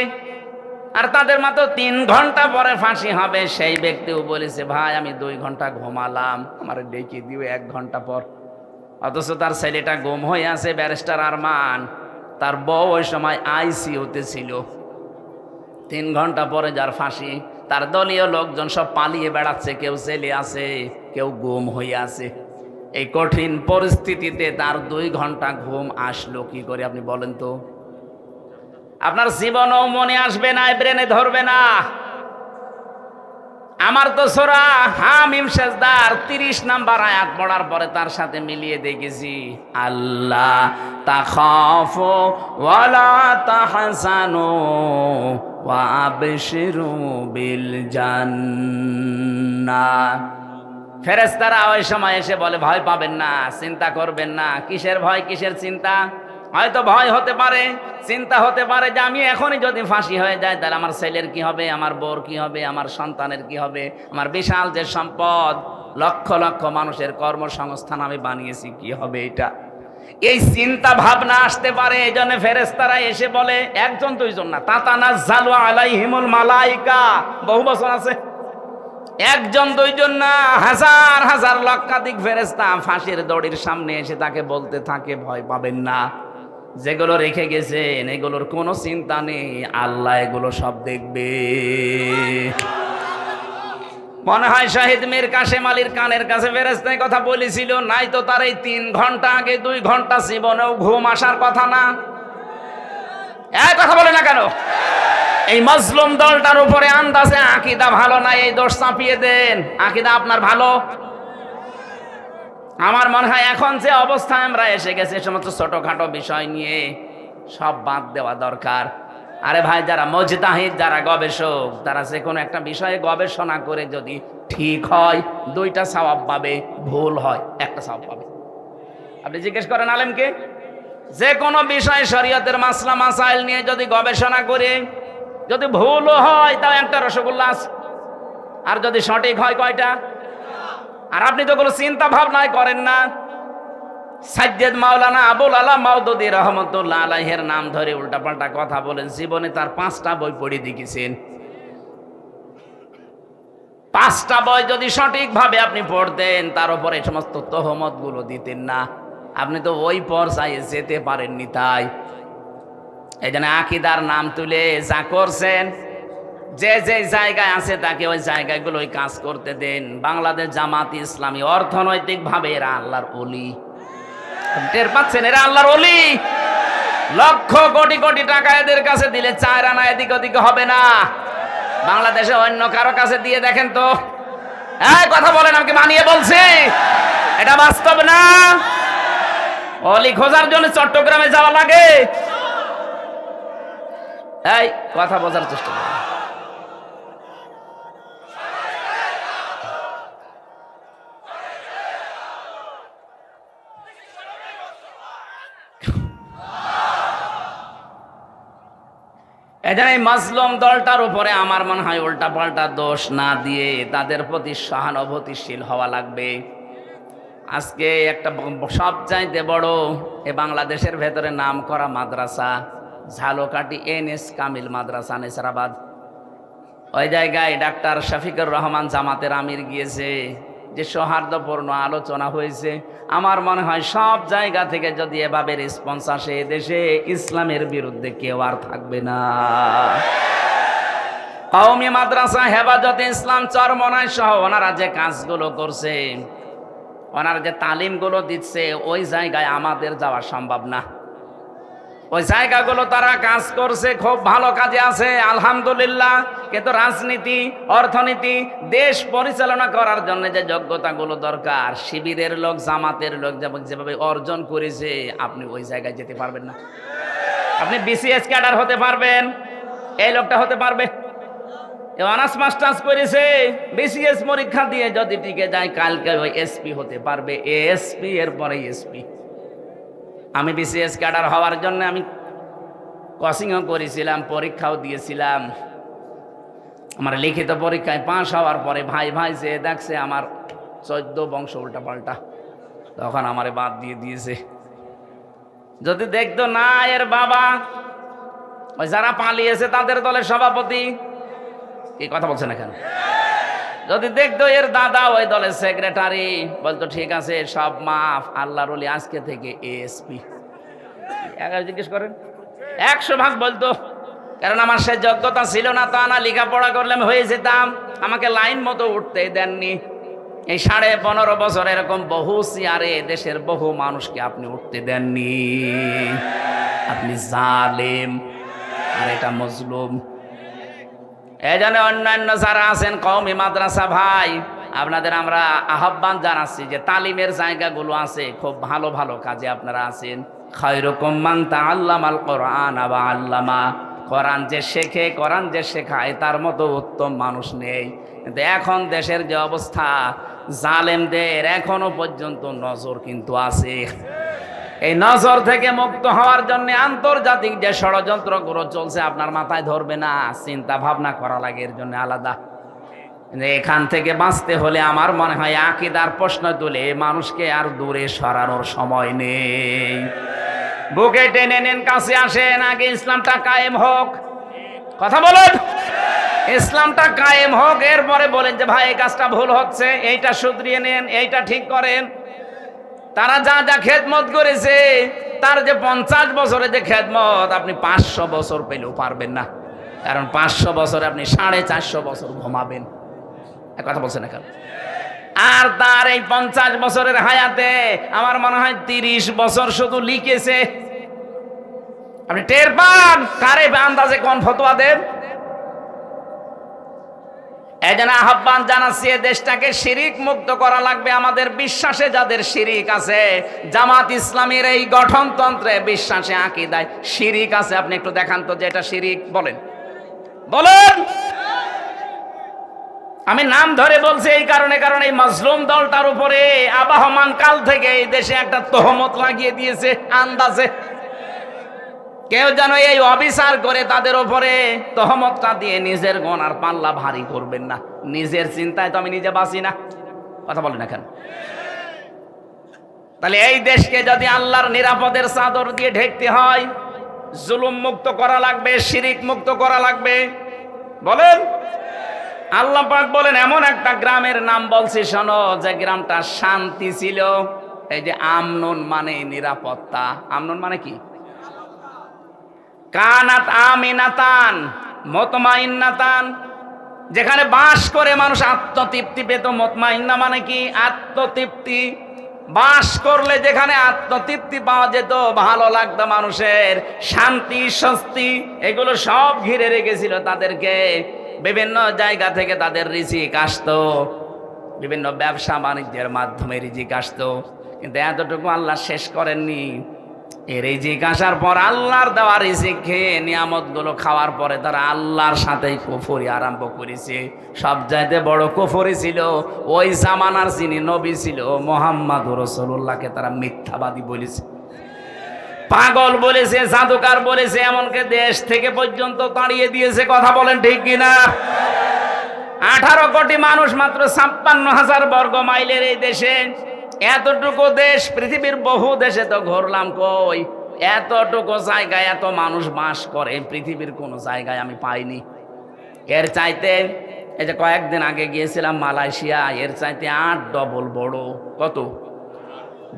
Speaker 1: আর তাদের মাত্র 3 ঘন্টা পরে ফাঁসি হবে, সেই ব্যক্তিও বলেছে ভাই আমি 2 ঘন্টা ঘুমালাম, আমার ডেকে দিও 1 ঘন্টা পর। অথচ তার ছেলেটা গুম হয়ে আছে, ব্যারিস্টার আরমান, তার বউ ওই সময় আইসিইউতে ছিল। 3 ঘন্টা পরে যার ফাঁসি, তার দলীয় লোকজন সব পালিয়ে বেড়াচ্ছে, কেউ জেলে আছে, কেউ গুম হয়ে আছে। এই কঠিন পরিস্থিতিতে তার 2 ঘন্টা ঘুম আসলো কি করে আপনি বলেন তো? আপনার জীবনও মনে আসবে না, ব্রেনে ধরবে না। আমার তো সূরা হামিম সেজদার 30 নাম্বার আয়াত পড়ার পরে তার সাথে মিলিয়ে দেখেছি, আল্লাহ তাখাফু ওয়ালা তাহজানু ওয়া আবশিরু বিল জান্নাহ। ফেরেশতারা ওই সময় এসে বলে ভয় পাবেন না, চিন্তা করবেন না। কিসের ভয়, কিসের চিন্তা? হয়তো ভয় হতে পারে, চিন্তা হতে পারে যে আমি এখনই যদি ফাঁসি হয়ে যায় তাহলে আমার ছেলের কি হবে, আমার বউর কি হবে, আমার সন্তানের কি হবে, আমার বিশাল যে সম্পদ, লক্ষ লক্ষ মানুষের কর্মসংস্থান আমি বানিয়েছি, কি হবে এটা। এই চিন্তা ভাবনা আসতে পারে। এই জন্য ফেরেশতারা এসে বলে, 1 2 জন না, তাতানাজ্জালু আলাইহিমুল মালাইকা, বহু বছর আছে, 1 2 জন না, হাজার হাজার লক্ষাধিক ফেরেশতা ফাঁসির দড়ির সামনে এসে তাকে বলতে থাকে ভয় পাবেন না, যেগুলো রেখে গেছেন এগুলোর কোনো চিন্তা নেই, আল্লাহ এগুলো সব দেখবে। মনে হয় শহীদ মীর কাশেম আলীর কানের কাছে ফেরেশতায় কথা বলেছিল, নাই তো তার এই 3 ঘন্টা আগে 2 ঘন্টা জীবনেও ঘুম আসার কথা না। এই কথা বলে না কেন? এই মজলুম দলটার উপরে আন্দাজে আকীদা ভালো না, এই দোষ চাপিয়ে দেন। আকীদা আপনার ভালো। আমার মনে হয় এখন যে অবস্থায় আমরা এসে গেছি, সমস্ত ছোটখাটো বিষয় নিয়ে সব বাদ দেওয়া দরকার। আরে ভাই, যারা মুজতাহিদ, যারা গবেষক, তারা যে কোনো একটা বিষয়ে গবেষণা করে যদি ঠিক হয় 2টা সওয়াব পাবে, ভুল হয় 1টা সওয়াব পাবে। আপনি জিজ্ঞেস করেন আলেমকে, যে কোনো বিষয়ে শরীয়তের মাসলা মাসাইল নিয়ে যদি গবেষণা করে যদি ভুলও হয় তাও 1টা রসগোল্লা আছে, আর যদি সঠিক হয় কয়টা? আর আপনি তো কোনো চিন্তা ভাবনাই করেন না। সাজ্জাদ মাওলানা আবুল আলা মাওদুদী রহমতুল্লাহ আলাইহির নাম ধরে উল্টাপাল্টা কথা বলেন, জীবনে তার 5টা বই পড়ে দেখেছেন। 5টা বই যদি সঠিকভাবে আপনি পড়তেন, তার উপরে এই সমস্ত তহমত গুলো দিতেন না। আপনি তো ওই পর্যায়ে যেতে পারেননি। তাই এই জন্য আকীদার নাম তুলে যা করছেন, যে যে জায়গায় আছে তাকে ওই জায়গাগুলো ওই কাজ করতে দেন। বাংলাদেশ জামাত ইসলামী অর্থনৈতিকভাবে এরা আল্লাহর ওলি, টের পাচ্ছেন? এরা আল্লাহর ওলি। লক্ষ কোটি কোটি টাকা এদের কাছে দিলে 4 আনা এদিক ওদিক হবে না। বাংলাদেশে অন্য কারো কাছে দিয়ে দেখেন তো। এই কথা বলেন, আমাকে মানিয়ে বলছি, এটা বাস্তব না। অলি খোঁজার জন্য চট্টগ্রামে যাওয়া লাগে। এই কথা বোঝার চেষ্টা করুন। এখানে মাজলুম দলটার উপরে আমার মনে হয় উল্টা পাল্টা দোষ না দিয়ে তাদের প্রতি সহানুভূতিশীল হওয়া লাগবে। আজকে একটা সবচাইতে বড় এ বাংলাদেশের ভেতরে নাম করা মাদ্রাসা ঝালকাঠি NS কামিল মাদ্রাসা নেসারাবাদ। ওই জায়গায় ডাক্তার শফিকুর রহমান জামাতের আমির গিয়েছে, যে সৌহার্দ্যপূর্ণ আলোচনা হয়েছে। আমার মনে হয় সব জায়গা থেকে যদি এভাবে রেসপন্স আসে, দেশে ইসলামের বিরুদ্ধে কেউ আর থাকবে না। কওমি মাদ্রাসা হেফাজতে ইসলাম চরমনাই সহ ওনারা যে কাজগুলো করছে, ওনারা যে তালিমগুলো দিচ্ছে, ওই জায়গায় আমাদের যাওয়া সম্ভব না। ওই জায়গাগুলো তারা কাজ করছে, খুব ভালো কাজে আছে আলহামদুলিল্লাহ। কিন্তু রাজনীতি, অর্থনীতি, দেশ পরিচালনা করার জন্য যে যোগ্যতাগুলো দরকার, শিবিরের লোক, জামাতের লোক যেভাবে অর্জন করেছে, আপনি ওই জায়গায় যেতে পারবেন না। আপনি বিসিএস ক্যাডার হতে পারবেন, এই লোকটা হতে পারবে। অনার্স মাস্টার্স করেছে, বিসিএস পরীক্ষা দিয়ে যদি টিকে যায়, কালকে ওই এসপি হতে পারবে, এসপি এর পরে এসপি। আমি বিসিএস ক্যাডার হওয়ার জন্য আমি কোচিংও করেছিলাম, পরীক্ষাও দিয়েছিলাম। আমার লিখিত পরীক্ষায় পাশ হওয়ার পরে ভাই যে দেখছে আমার 14 বংশ উল্টা পাল্টা, তখন আমারে বাদ দিয়ে দিয়েছে। যদি দেখতো না এর বাবা ওই যারা পালিয়েছে তাদের দলের সভাপতি, এই কথা বলছেন এখানে, যদি দেখতো এর দাদা ওই দলের সেক্রেটারি, বলতো ঠিক আছে সব মাফ, আল্লাহর ওলি আজকে থেকে এএসপি। জিজ্ঞেস করেন, 100% বলতো। কারণ আমার সে যোগ্যতা ছিল না তা না, লেখাপড়া করলে আমি হয়ে যেতাম। আমাকে লাইন মতো উঠতেই দেননি। এই 15.5 বছর এরকম বহু চেয়ারে দেশের বহু মানুষকে আপনি উঠতে দেননি। আপনি জালেম, আর এটা মজলুম। এই জন্য অন্যান্য যারা আছেন কওমি মাদ্রাসা ভাই, আপনাদের আমরা আহ্বান জানাচ্ছি যে তালিমের জায়গাগুলো আছে, খুব ভালো ভালো কাজে আপনারা আছেন। খায়রুকুম মান তাআল্লামাল কোরআন ওয়া আল্লামা। কোরআন যে শেখে, কোরআন যে শেখায়, তার মতো উত্তম মানুষ নেই। কিন্তু এখন দেশের যে অবস্থা, জালেমদের এখনো পর্যন্ত নজর কিন্তু আছে। এই নজর থেকে মুক্ত হওয়ার জন্য আন্তর্জাতিক যে ষড়যন্ত্রগুলো চলছে, আপনার মাথায় ধরবে না, চিন্তা ভাবনা করা লাগে এর জন্য আলাদা। এখান থেকে বাঁচতে হলে আমার মনে হয় আকীদার প্রশ্ন তুলে মানুষকে আর দূরে সরানোর সময় নেই। বুকে টেনে নেন, কাছে আসেন, আগে ইসলামটা কায়েম হোক। কথা বলেন, ইসলামটা কায়েম হোক, এরপরে বলেন যে ভাই এই কাজটা ভুল হচ্ছে, এইটা শুধরিয়ে নেন, এইটা ঠিক করেন। তারা যা যা খেদমত করেছে, তার যে 50 বছরের যে খেদমত, আপনি 500 বছর পেলেও পারবেন না। কারণ 500 বছরে আপনি 450 বছর ঘুমাবেন। কথা বলছেন এখন। আর তার এই 50 বছরের হায়াতে আমার মনে হয় 30 বছর শুধু লিখেছে। আপনি টের পান কারে আন্দাজে কোন ফতোয়া দেন। এই জন্য আহ্বান জানাচ্ছি, দেশটাকে শিরিক মুক্ত করা লাগবে। আমাদের বিশ্বাসে যাদের শিরিক আছে, জামাত ইসলামের এই গঠনতন্ত্রে বিশ্বাসে আকীদায় শিরিক আছে, আপনি একটু দেখান তো যে এটা শিরিক। বলেন বলেন। আমি নাম ধরে বলছি এই কারণে, কারণ এই মাজলুম দলটার উপরে আবাহমান কাল থেকে এই দেশে একটা তহমত লাগিয়ে দিয়েছে আন্দাজে। কেউ যেন এই অবিচার করে তাদের উপরে তহমতটা দিয়ে নিজের গোনার পাল্লা ভারী করবেন না। নিজের চিন্তায় তো আমি নিজে বাঁচি না। কথা বলেন এখন। তাহলে এই দেশকে যদি আল্লাহর নিরাপদের চাদর দিয়ে ঢেকতে হয়, জুলুম মুক্ত করা লাগবে, শিরিক মুক্ত করা লাগবে। বলেন। আল্লাহ পাক বলেন, এমন একটা গ্রামের নাম বলছি শোনো, যে গ্রামটা শান্তি ছিল। এই যে আমনুন মানে নিরাপত্তা। আমনুন মানে কি? কানাত আমিনাতান মুতমাইন্নাতান, যেখানে বাস করে মানুষ আত্মতৃপ্তি পেত। মুতমাইন্না মানে কি? আত্মতৃপ্তি। বাস করলে যেখানে আত্মতৃপ্তি পাওয়া যেত, ভালো লাগতো মানুষের, শান্তি স্বস্তি, এগুলো সব ঘিরে রেখেছিল তাদেরকে। বিভিন্ন জায়গা থেকে তাদের রিজিক আসতো, বিভিন্ন ব্যবসা বাণিজ্যের মাধ্যমে রিজিক আসতো। কিন্তু এতটুকু আল্লাহ শেষ করেননি। এই রিজিক আসার পর আল্লাহর দেওয়া রিজিক খেয়ে নিয়ামতগুলো খাওয়ার পরে তারা আল্লাহর সাথেই কুফরি আরম্ভ করেছে। সবচাইতে বড় কুফরি ছিল ওই জামানার যিনি নবী ছিল মুহাম্মদুর রাসূলুল্লাহকে তারা মিথ্যাবাদী বলেছে, পাগল বলেছে, জাদুকার বলেছে, এমনকি দেশ থেকে পর্যন্ত তাড়িয়ে দিয়েছে। কথা বলেন ঠিক কিনা? 18 কোটি মানুষ মাত্র 56,000 বর্গ মাইলের এই দেশে, এতটুকু দেশ, পৃথিবীর বহু দেশে তো ঘুরলাম, কই এতটুকু জায়গায় এত মানুষ বাস করে পৃথিবীর কোন জায়গায় আমি পাইনি। এর চাইতে এই যে কয়েকদিন আগে গিয়েছিলাম মালয়েশিয়া, এর চাইতে 8 ডবল বড়। কত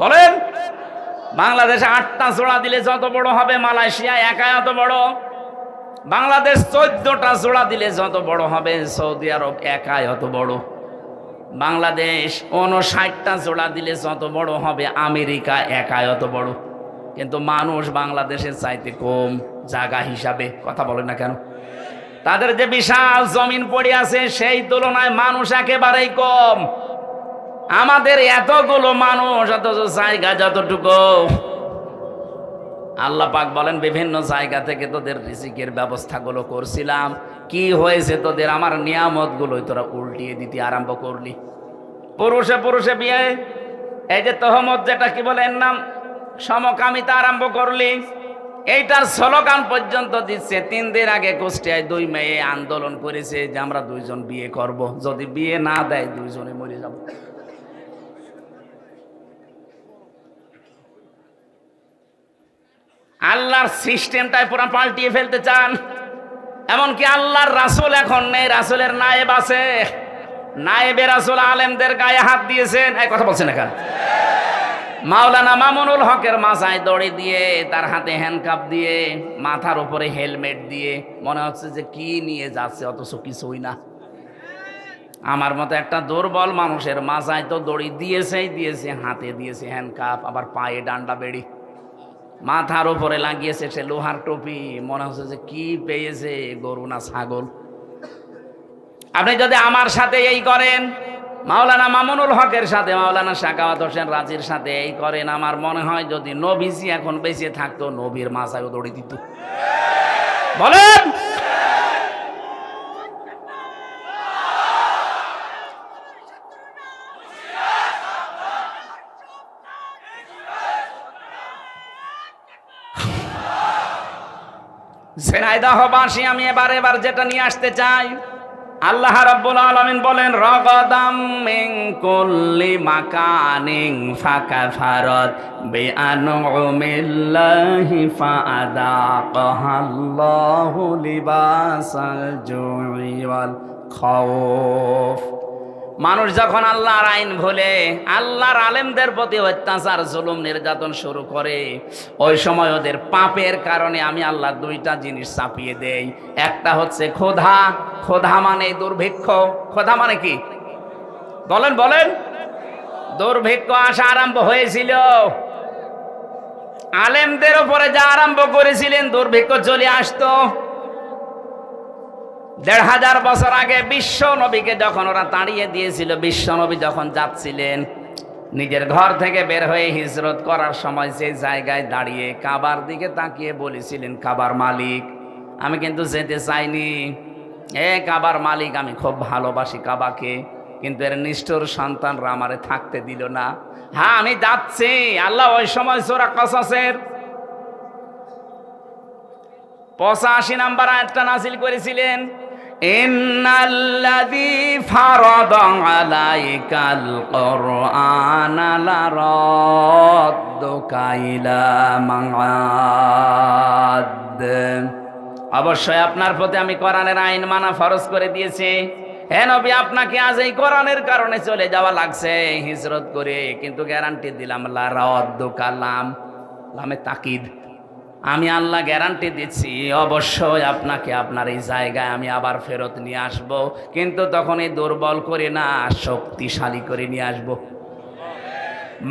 Speaker 1: বলেন? বাংলাদেশে 8টা জোড়া দিলে যত বড় হবে, মালয়েশিয়া একাই অত বড়। বাংলাদেশ 14টা জোড়া দিলে যত বড় হবে, সৌদি আরব একাই অত বড়। বাংলাদেশ 59টা জোড়া দিলে যত বড় হবে, আমেরিকা একাই অত বড়। কিন্তু মানুষ বাংলাদেশের চাইতে কম জায়গা হিসাবে। কথা বলেন না কেন? তাদের যে বিশাল জমিন পড়ে আছে, সেই তুলনায় মানুষ একেবারেই কম। আমাদের এতগুলো মানুষ, অথচ জায়গা যতটুকু। আল্লাহ পাক বলেন, বিভিন্ন জায়গা থেকে তোদের রিজিকের ব্যবস্থাগুলো করছিলাম, কি হয়েছে তোদের? আমার নিয়ামত গুলোই তোরা উল্টিয়ে দিতে আরম্ভ করলি। পুরুষে পুরুষে বিয়ে, এই যে তহমত, যেটা কি বলেন নাম, সমকামিতা আরম্ভ করলি। এইটার স্লোগান পর্যন্ত দিচ্ছে। 3 দিন আগে কুষ্টিয়ায় 2 মেয়ে আন্দোলন করেছে যে আমরা 2 জন বিয়ে করব, যদি বিয়ে না দেয় 2 জনে মরে যাব। আল্লাহর সিস্টেমটাই পুরো পাল্টিয়ে ফেলতে চান। এমনকি আল্লাহর রাসূল এখন নেই, রাসূলের নায়েব আছে। নায়েবে রাসূল আলেমদের গায়ে হাত দিয়েছেন। এই কথা বলছেন এখানে মাওলানা মামুনুল হকের মাথায় দড়ি দিয়ে, তার হাতে হ্যান্ডকাপ দিয়ে, মাথার উপরে হেলমেট দিয়ে, মনে হচ্ছে যে কি নিয়ে যাচ্ছে, অথচ কিছুই না। আমার মতো একটা দুর্বল মানুষের মাথায় তো দড়ি দিয়েছেই দিয়েছে, হাতে দিয়েছে হ্যান্ডকাপ, আবার পায়ে ডান্ডা বেড়ি, মাথার উপরে লাগিয়েছে সে লোহার টুপি। মনে হচ্ছে যে কি পেয়েছে, গরু না ছাগল। আপনি যদি আমার সাথে এই করেন, মাওলানা মামুনুল হকের সাথে, মাওলানা সাখাওয়াত হোসেন রাজির সাথে এই করেন, আমার মনে হয় যদি নবীজি এখন বেঁচে থাকতো, নবীর মাথায় দড়ি দিত। বলেন? ঝিনাইদহবাসী, আমি এবার যেটা নিয়ে আসতে চাই, আল্লাহ রাব্বুল আলামিন বলেন, রাগাদাম মিন কুল্লি মাকানিন ফাকাফারাত বিআনউমিল্লাহি ফাআযাকাহাল্লাহু লিবাসাল জুই ওয়াল খাউফ। মানুষ যখন আল্লাহর আইন ভুলে, আল্লাহর আলেমদের প্রতি অত্যাচার, জুলুম, নির্যাতন শুরু করে, ওই সময় ওদের পাপের কারণে আমি আল্লাহ 2টা জিনিস চাপিয়ে দেই। একটা হচ্ছে ক্ষুধা। ক্ষুধা মানে দুর্ভিক্ষ। ক্ষুধা মানে কি বলেন? বলেন? দুর্ভিক্ষ আসা আরম্ভ হয়েছিল। আলেমদের উপরে যা আরম্ভ করেছিলেন, দুর্ভিক্ষ চলে আসতো। 1500 বছর আগে বিশ্ব নবীকে যখন ওরা তাড়িয়ে দিয়েছিল, বিশ্ব নবী যখন যাচ্ছিলেন নিজের ঘর থেকে বের হয়ে হিজরত করার সময়, সেই জায়গায় দাঁড়িয়ে কাবার দিকে তাকিয়ে বলেছিলেন, কাবার মালিক, আমি কিন্তু যেতে চাইনি। কাবার মালিক, আমি খুব ভালোবাসি কাবাকে, কিন্তু এর নিষ্ঠুর সন্তানরা আমারে থাকতে দিল না। হ্যাঁ, আমি যাচ্ছি। আল্লাহ ওই সময় সূরা কসসের 85 নম্বর আয়াতটা নাযিল করেছিলেন, ইন্নাল্লাযী ফারাদা আলাইকাল কুরআনা লারাদ্দুকা ইলা মাআদ। অবশ্যই আপনার প্রতি আমি কোরআনের আইন মানা ফরজ করে দিয়েছি। হে নবী, আপনাকে আজ এই কোরআনের কারণে চলে যাওয়া লাগছে হিজরত করে, কিন্তু গ্যারান্টি দিলাম, লারাদ্দুকা, লামে তাকিদ, আমি আল্লাহ গ্যারান্টি দিচ্ছি অবশ্যই আপনাকে আপনার এই জায়গায় আমি আবার ফেরত নিয়ে আসব, কিন্তু তখন এই দুর্বল করে না, শক্তিশালী করে নিয়ে আসব।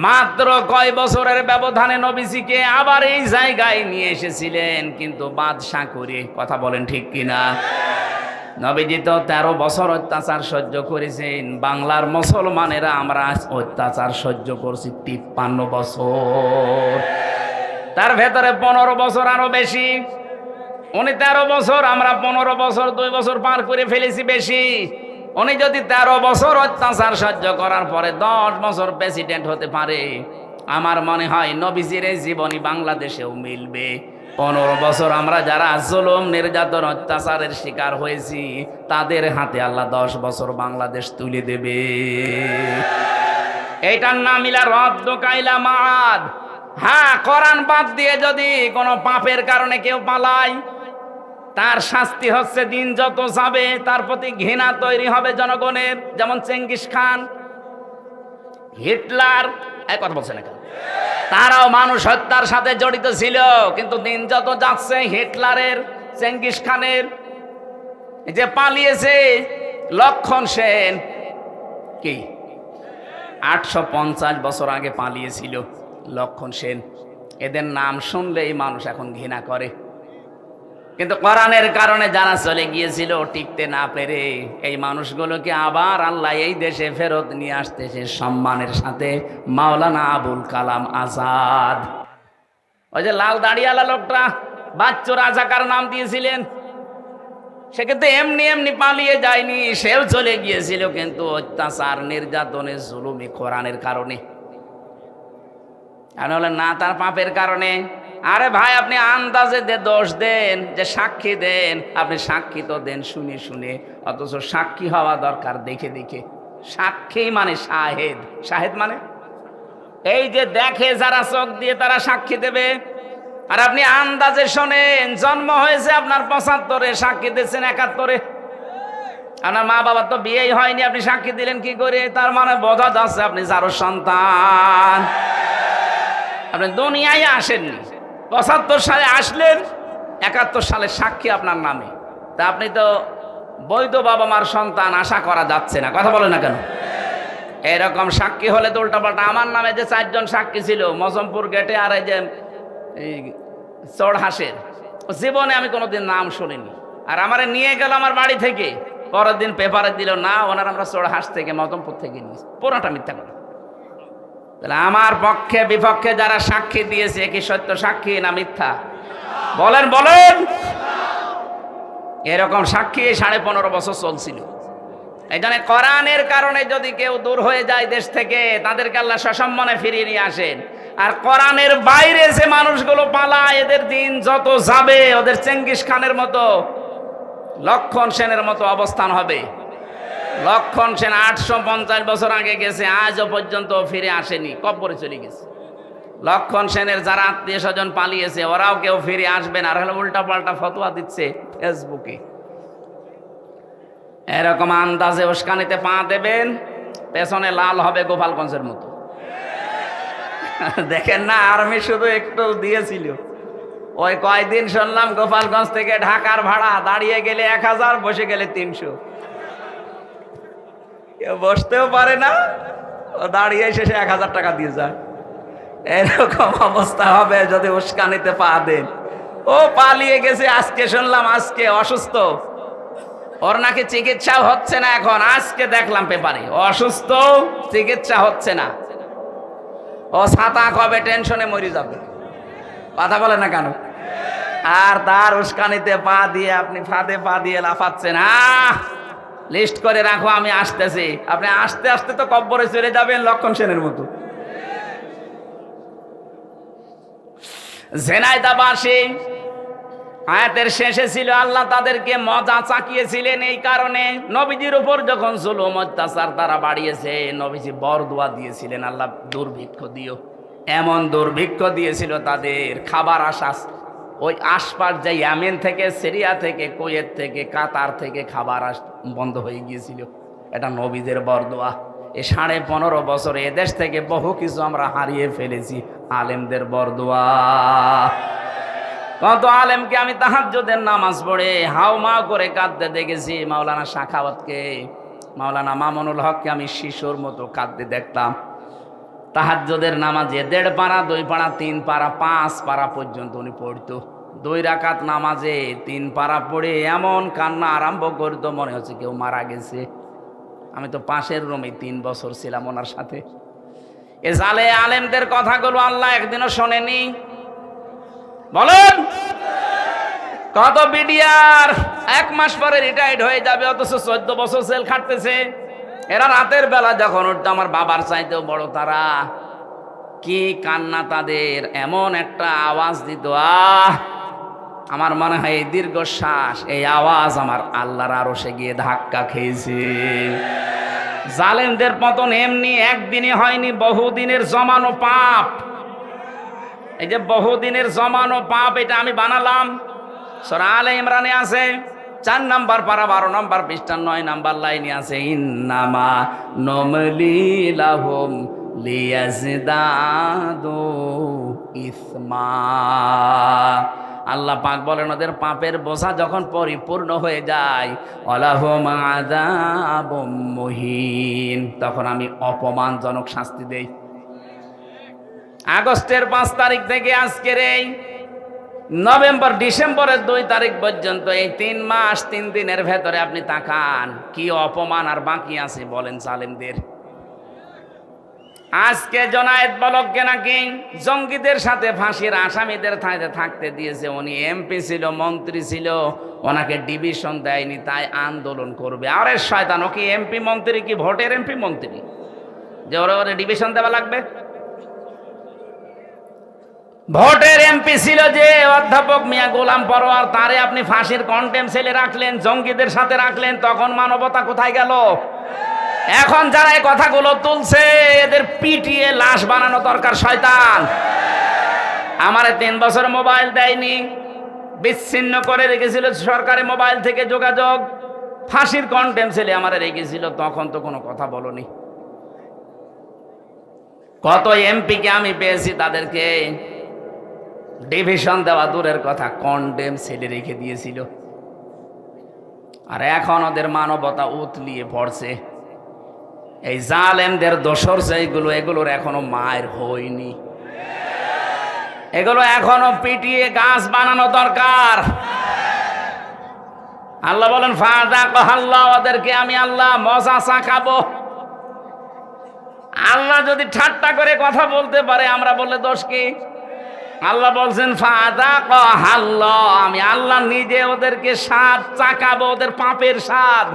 Speaker 1: মাত্র কয় বছরের ব্যবধানে নবীজিকে আবার এই জায়গায় নিয়ে এসেছিলেন, কিন্তু বাদশা করে। কথা বলেন ঠিক কিনা? নবীজি তো 13 বছর অত্যাচার সহ্য করেছেন। বাংলার মুসলমানেরা আমরা অত্যাচার সহ্য করছি 53 বছর। তার ভেতরে 15 বছর আরো বেশি। উনি 13 বছর, আমরা 15 বছর, 2 বছর পার করে ফেলেছি বেশি। উনি যদি 13 বছর অত্যাচার সহ্য করার পরে 10 বছর প্রেসিডেন্ট হতে পারে, আমার মনে হয় নবীজির এই জীবনী বাংলাদেশেও মিলবে। 15 বছর আমরা যারা জুলুম, নির্যাতন, অত্যাচারের শিকার হয়েছি, তাদের হাতে আল্লাহ 10 বছর বাংলাদেশ তুলে দেবে। এইটার নাম ইলা রাদ্দুকা ইলা মাআদ। হ্যাঁ, কোরআন বাদ দিয়ে যদি কোনো পাপের কারণে কেউ পালায়, তার শাস্তি হচ্ছে দিন যত যাবে তার প্রতি ঘৃণা তৈরি হবে জনগণের। যেমন চেঙ্গিস খান, হিটলার, এক কথা বলছে না কেন, তারাও মানুষ হত্যার সাথে জড়িত ছিল। কিন্তু দিন যত যাচ্ছে হিটলারের, চেঙ্গিস খানের, যে পালিয়েছে লক্ষণ সেন, কি 850 বছর আগে পালিয়েছিল লক্ষণ সেন, এদের নাম শুনলেই মানুষ এখন ঘৃণা করে। কিন্তু কোরআনের কারণে যারা চলে গিয়েছিল টিকতে না পেরে, এই মানুষগুলোকে আবার আল্লাহ এই দেশে ফেরত নিয়ে আসতেছে সম্মানের সাথে। মাওলানা আবুল কালাম আজাদ, ওই যে লাল দাড়িওয়ালা লোকটা বাচ্চু রাজাকার নাম দিয়েছিলেন, সে কিন্তু এমনি এমনি পালিয়ে যায়নি, সেও চলে গিয়েছিল কিন্তু অত্যাচার, নির্যাতনে, জুলুমে, কোরআনের কারণে। আর হলে না তার পাপের কারণে। আরে ভাই, আপনি আন্দাজে দোষ দেন, যে সাক্ষী দেন, আপনি সাক্ষী তো দেন শুনে শুনে, অথচ সাক্ষী হওয়া দরকার দেখে দেখে। সাক্ষী মানে শাহেদ, শাহেদ মানে এই যে দেখে যারা চোখ দিয়ে তারা সাক্ষী দেবে। আর আপনি আন্দাজে শোনেন, জন্ম হয়েছে আপনার 75-এ, সাক্ষী দিচ্ছেন 71-এ। আপনার মা বাবার তো বিয়েই হয়নি, আপনি সাক্ষী দিলেন কি করে? তার মানে বোঝা যাচ্ছে আপনি যারো সন্তান, আপনি দুনিয়ায় আসেননি। 75 সালে আসলেন, 71 সালে সাক্ষী আপনার নামে, তা আপনি তো বৈধ বাবা মার সন্তান, আশা করা যাচ্ছে না। কথা বলে না কেন? এরকম সাক্ষী হলে তো উল্টাপাল্টা। আমার নামে যে 4 জন সাক্ষী ছিল মজমপুর গেটে, আর এই যে চড়হাসের, জীবনে আমি কোনোদিন নাম শুনিনি। আর আমারে নিয়ে গেল আমার বাড়ি থেকে, পরের দিন পেপারে দিল না ওনার আমরা চড়হাস থেকে, মজমপুর থেকে নিয়েছি। পুরোটা মিথ্যা কথা। তাহলে আমার পক্ষে বিপক্ষে যারা সাক্ষী দিয়েছে, কি সত্য সাক্ষী না মিথ্যা? বলেন বলেন। এরকম সাক্ষী 15.5 বছর চলছিল। এই জন্য কোরআনের কারণে যদি কেউ দূর হয়ে যায় দেশ থেকে, তাদেরকে আল্লাহ সসম্মানে ফিরিয়ে নিয়ে আসেন। আর কোরআনের বাইরে যে মানুষগুলো পালায়, এদের দিন যত যাবে ওদের চেঙ্গিস খানের মতো, লক্ষণ সেনের মতো অবস্থান হবে। লক্ষণ সেন 850 বছর আগে গেছে, আজও পর্যন্ত ফিরে আসেনি, কব্বরে চলে গেছে। লক্ষণ সেনের যারা আত্মীয় স্বজন পালিয়েছে, ওরাও কেউ ফিরে আসবে না। আর হলো উল্টা পাল্টা ফতোয়া দিচ্ছে ফেসবুকে। এরকম আন্দাজে উস্কানিতে পা দেবেন, পেছনে লাল হবে গোপালগঞ্জের মতো। দেখেন না, আর্মি শুধু একটু দিয়েছিল। ওই কয়দিন শুনলাম গোপালগঞ্জ থেকে ঢাকার ভাড়া দাঁড়িয়ে গেলে 1000, বসে গেলে 300। কেউ বসতেও পারে না, ও দাঁড়িয়ে শেষে 1000 টাকা দিয়ে যায়। এরকম অবস্থা হবে যদি উস্কানিতে পা দেন। ও পালিয়ে গেছে, আজকে শুনলাম আজকে অসুস্থ, ওর নাকি চিকিৎসাও হচ্ছে না এখন। আজকে দেখলাম পেপারে অসুস্থ, চিকিৎসা হচ্ছে না। ও ছাতা কবে টেনশনে মরে যাবে। কথা বলে না কেন? আর তার উস্কানিতে পা দিয়ে আপনি ফাঁদে পা দিয়ে লাফাচ্ছেন। লিস্ট করে রাখো, আমি আসতেছি। আপনি আসতে আসতে তো কব্বরে চলে যাবেন লক্ষণ সেনের মতো। ঝিনাইদহবাসী, আয়াতের শেষে ছিল আল্লাহ তাদেরকে মজা চাকিয়েছিলেন। এই কারণে নবীজির উপর যখন জুলুম অত্যাচার তারা বাড়িয়েছে, নবীজি বরদোয়া দিয়েছিলেন, আল্লাহ দুর্ভিক্ষ দিও। এমন দুর্ভিক্ষ দিয়েছিল তাদের, খাবার আসা ওই আশপাশ যে ইয়ামেন থেকে, সিরিয়া থেকে, কুয়েত থেকে, কাতার থেকে খাবার বন্ধ হয়ে গিয়েছিল। এটা নবীদের বরদোয়া। এই 15.5 বছরে এদেশ থেকে বহু কিছু আমরা হারিয়ে ফেলেছি, আলেমদের বরদোয়া। কত আলেমকে আমি তাহাজ্জুদের নামাজ পড়ে হাউমাউ করে কাঁদতে দেখেছি। মাওলানা শাখাওয়াতকে, মাওলানা মামুনুল হককে আমি শিশুর মতো কাঁদতে দেখতাম। তাহাজ্জুদের নামাজে 1.5 পারা, 2 পারা, 3 পারা, 5 পারা পর্যন্ত উনি পড়তো। 2 রাকাত নামাজে 3 পারা পড়ে এমন কান্না আরম্ভ করতো, মনে হচ্ছে কেউ মারা গেছে। আমি তো পাশের রুমে 3 বছর ছিলাম ওনার সাথে। এ জালে আলেমদের কথাগুলো আল্লাহ একদিনও শোনেনি। বলেন, কত বিডিআর 1 মাস পরে রিটায়ার্ড হয়ে যাবে, অথচ 14 বছর জেল খাটতেছে। এরা রাতের বেলা যখন উঠতো, আমার বাবার চাইতেও বড় তারা, কি কান্না তাদের, এমন একটা আওয়াজ দিত। আমার মনে হয় এই দীর্ঘশ্বাস, এই আওয়াজ আমার আল্লাহর আরশে গিয়ে ধাক্কা খেয়েছে। জালেমদের পতন এমনি একদিনে হয়নি, বহুদিনের জমানো পাপ। এই যে বহুদিনের জমানো পাপ, এটা আমি বানালাম। সূরা আলে ইমরানে আছে 4 নাম্বার পারা 12 নাম্বার পৃষ্ঠা 9 নাম্বার লাইনে আছে ইন্নামা নমলি লাহুম লিয়াজদাদু ইসমা। আল্লাহ পাক বলেন ওদের পাপের বোঝা যখন পরিপূর্ণ হয়ে যায় ওয়ালাহুম আযাবুম মুহিন, তখন আমি অপমানজনক শাস্তি দেই। আগস্টের 5 তারিখ থেকে আজকের এই নভেম্বর ডিসেম্বরের 2 তারিখ পর্যন্ত এই 3 মাস 3 দিনের ভেতরে আপনি তাকান কি অপমান আর বাকি আছে বলেন জালেমদের। আজকে জনায়েত বলককে নাকি জঙ্গিদের সাথে ফাঁসির আসামিদের থাকতে দিয়েছে। উনি এমপি ছিল, মন্ত্রী ছিল, ওনাকে ডিভিশন দেয়নি, তাই আন্দোলন করবে। আরে শয়তান, ও কি এমপি মন্ত্রী, কি ভোটের এমপি মন্ত্রী যে ওরা ডিভিশন দেওয়া লাগবে? ভোটের এমপি ছিল যে অধ্যাপক মিয়া গোলাম পরোয়ার, তারে আপনি ফাঁসির কন্টেম সেলে রাখলেন, জঙ্গিদের সাথে রাখলেন, তখন মানবতা কোথায় গেল? এখন যারা এই কথাগুলো তুলছে এদের পিটিয়ে লাশ বানানো দরকার। শয়তান আমারে 3 বছর মোবাইল দেয়নি, বিচ্ছিন্ন করে রেখেছিল সরকারি মোবাইল থেকে যোগাযোগ, ফাঁসির কন্টেম সেলে আমারে রেখেছিল, তখন তো কোনো কথা বলনি। কত এমপিকে আমি পেয়েছি তাদেরকে ডিভিশন দেওয়া দূরের কথা, কন্টেম সেলে রেখে দিয়েছিল। আর এখন ওদের মানবতা উতলিয়ে পড়ছে। এই জালেমদের দোসর এগুলোর এখনো মায়ের হয়নি, এগুলো এখনো পিটিয়ে গাছ বানানো দরকার। আল্লাহ বলেন ফাযাকাল্লাহ, ওদেরকে আমি আল্লাহ মজা চাখাবো। আল্লাহ যদি ঠাট্টা করে কথা বলতে পারে, আমরা বললে দোষ কি? আল্লাহ বলছেন ফাযাকাল্লাহ, আমি আল্লাহ নিজে ওদেরকে স্বাদ চাকাবো, ওদের পাপের স্বাদ।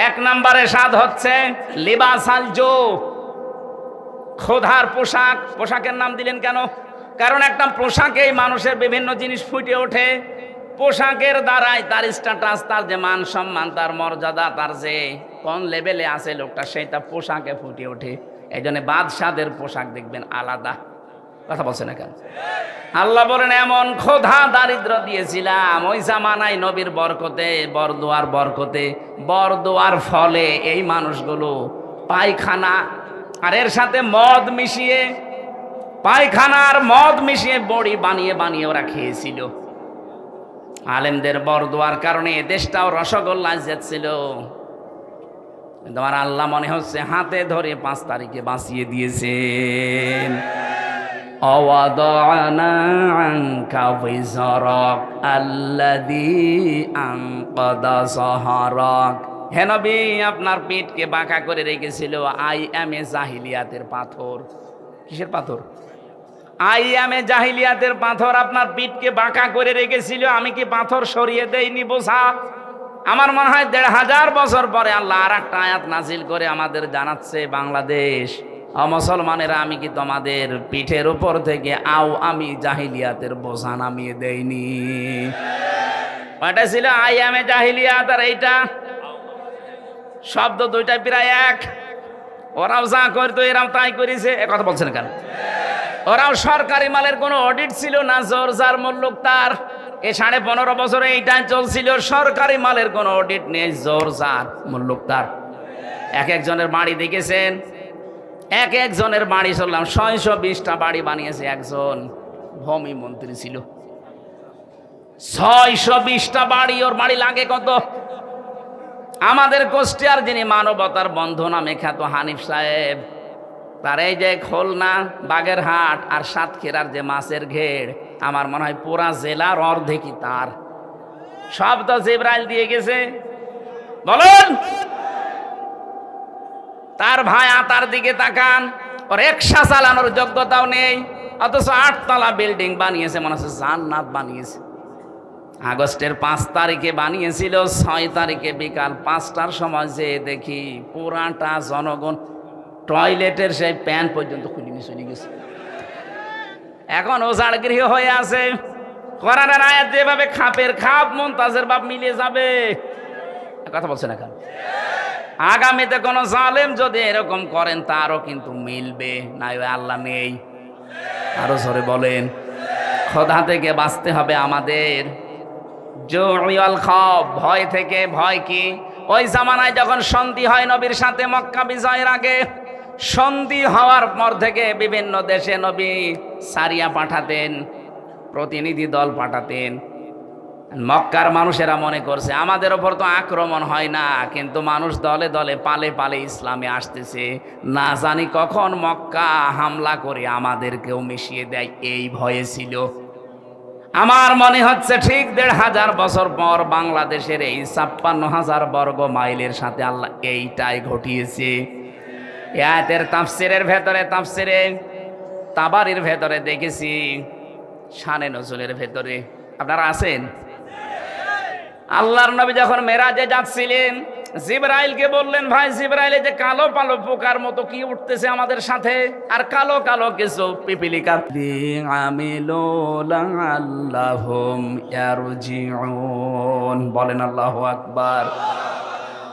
Speaker 1: 1 নম্বরে স্বাদ হচ্ছে লিবাসাল জো, ক্ষুধার পোশাক। পোশাকের নাম দিলেন কেন? কারণ একটা পোশাকেই মানুষের বিভিন্ন জিনিস ফুটে ওঠে। পোশাকের দ্বারাই তার স্ট্যাটাস, তার যে মান সম্মান, তার মর্যাদা, তার যে কোন লেভেলে আছে লোকটা, সেটা পোশাকে ফুটে ওঠে। এই জন্য বাদশাদের পোশাক দেখবেন আলাদা। কথা বলছে না কেন? আল্লাহ বলেন এমন ক্ষুধা দারিদ্র দিয়েছিলাম ওই জামানায় নবীর বরকতে, বরদোয়ার বরকতে, বরদোয়ার ফলে এই মানুষগুলো পায়খানা আর এর সাথে মদ মিশিয়ে, পায়খানা আর মদ মিশিয়ে বড়ি বানিয়ে বানিয়ে ওরা খেয়েছিল। আলেমদের বরদোয়ার কারণে এ দেশটাও রসগোল্লায় যাচ্ছিল। তোমার আল্লাহ মনে হচ্ছে হাতে ধরে 5 তারিখে বাঁচিয়ে দিয়েছেন। অওয়াদানা আনকা বিজরক আল্লাযী আনকাদা যাহরাক। হে নবী, আপনার পিঠকে বাঁকা করে রেখেছিল আইয়ামে জাহিলিয়াতের পাথর। কিসের পাথর? আইয়ামে জাহিলিয়াতের পাথর আপনার পিঠকে বাঁকা করে রেখেছিল। আমি কি পাথর সরিয়ে দেইনি বোঝা? আমার মনে হয় 1500 বছর পরে আল্লাহ আর একটা আয়াত নাজিল করে আমাদের জানাচ্ছে, বাংলাদেশ মুসলমানেরা, আমি কি তোমাদের পিঠের উপর থেকে আমি জাহিলিয়াতের বোঝা নামিয়ে দেইনি? ওটা ছিল আইয়ামে জাহিলিয়াত, আর এইটা শব্দ দুইটা প্রায় এক। ওরাও যা করতো এরাও তাই করেছে। কথা বলছেন কেন? ওরাও সরকারি মালের কোনো অডিট ছিল না, জোর যার মূল্যক তার। এই 15.5 বছরে এইটাই চলছিল, সরকারি মালের কোনো অডিট নেই, জোর যার মূল্যক তার। এক একজনের বাড়ি দেখেছেন, এক একজনের বাড়ি চললাম 620টা বাড়ি বানিয়েছে একজন ভূমি মন্ত্রী ছিল। 620টা বাড়ি, ওর বাড়ি লাগে কত? আমাদের কোষ্টিয়ার যিনি মানবতার বন্ধু নামে খ্যাত হানিফ সাহেব, তার এই যে খুলনা, বাগেরহাট আর সাতক্ষীরার যে মাছের ঘের, আমার মনে হয় পুরা জেলার অর্ধেকই তার। সব তো জিবরাইল দিয়ে গেছে। বলুন, তার ভাই তার দিকে তাকান, ওর রিকশা চালানোর যোগ্যতাও নেই, অথচ 8 তলা বিল্ডিং বানিয়েছে, মনে হচ্ছে জান্নাত বানিয়েছে। আগস্টের 5 তারিখে বানিয়েছিল, 6 তারিখে বিকাল 5টার সময় যে দেখি পুরাটা জনগণ টয়লেটের সেই প্যান পর্যন্ত খুলে নিয়ে চলে গেছে। এখন ওজাড় গৃহ হয়ে আছে। কোরআনের আয়াত যেভাবে খাপের খাপ মুনতাজের বাপ মিলিয়ে যাবে, কথা বলছে না কেন? আগামীতে কোন জালেম যদি এরকম করেন তারও কিন্তু মিলবে, নাই আল্লাহ নেই। আরো জোরে বলেন। খোদা থেকে বাঁচতে হবে আমাদের। জুই ওয়াল খাউফ, ভয় থেকে। ভয় কি? ওই জামানায় যখন সন্ধি হয় নবীর সাথে মক্কা বিজয়ের আগে, সন্ধি হওয়ার পর থেকে বিভিন্ন দেশে নবী সারিয়া পাঠাতেন, প্রতিনিধি দল পাঠাতেন। মক্কার মানুষেরা মনে করছে আমাদের ওপর তো আক্রমণ হয় না, কিন্তু মানুষ দলে দলে পালে পালে ইসলামে আসতেছে, না জানি কখন মক্কা হামলা করে আমাদেরকেও মিশিয়ে দেয়, এই ভয়ে ছিল। আমার মনে হচ্ছে ঠিক ১৫০০ বছর পর বাংলাদেশের এই ৫৬,০০০ বর্গ মাইলের সাথে আল্লাহ এইটাই ঘটিয়েছে। আয়াতের তাফসিরের ভেতরে, তাফসিরে তাবারির ভেতরে দেখেছি, শানে নজুলের ভেতরে আপনারা আছেন। আল্লাহর নবী যখন মেরাজে যাচ্ছিলেন, জিবরাইলকে বললেন, ভাই জিবরাইল, এই যে কালো কালো পোকার মতো কি উঠতেছে আমাদের সাথে, আর কালো কালো কিছু পিপিলিকা। বলেন আল্লাহু আকবার।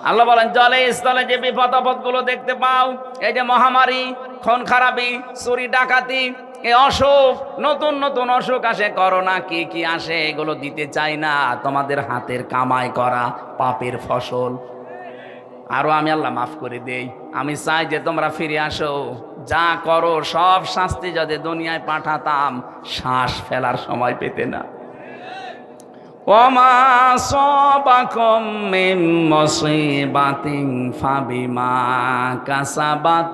Speaker 1: আল্লাহ বলেন, জলে স্থলে যে বিপদ আপদ গুলো দেখতে পাও, এই যে মহামারী, খুন খারাপি, চুরি ডাকাতি, এই অসুখ, নতুন নতুন অসুখ আসে, করোনা, কি কি আসে, এগুলো দিতে চাই না, তোমাদের হাতের কামাই করা পাপের ফসল। আরো আমি আল্লাহ মাফ করে দেই। আমি চাই যে তোমরা ফিরে আসো, যা করো সব শাস্তি যদি দুনিয়ায় পাঠাতাম, শ্বাস ফেলার সময় পেতে না। ওমা সাবাকুম মিন মুসিবাতিন ফাবিমা কাসাবাত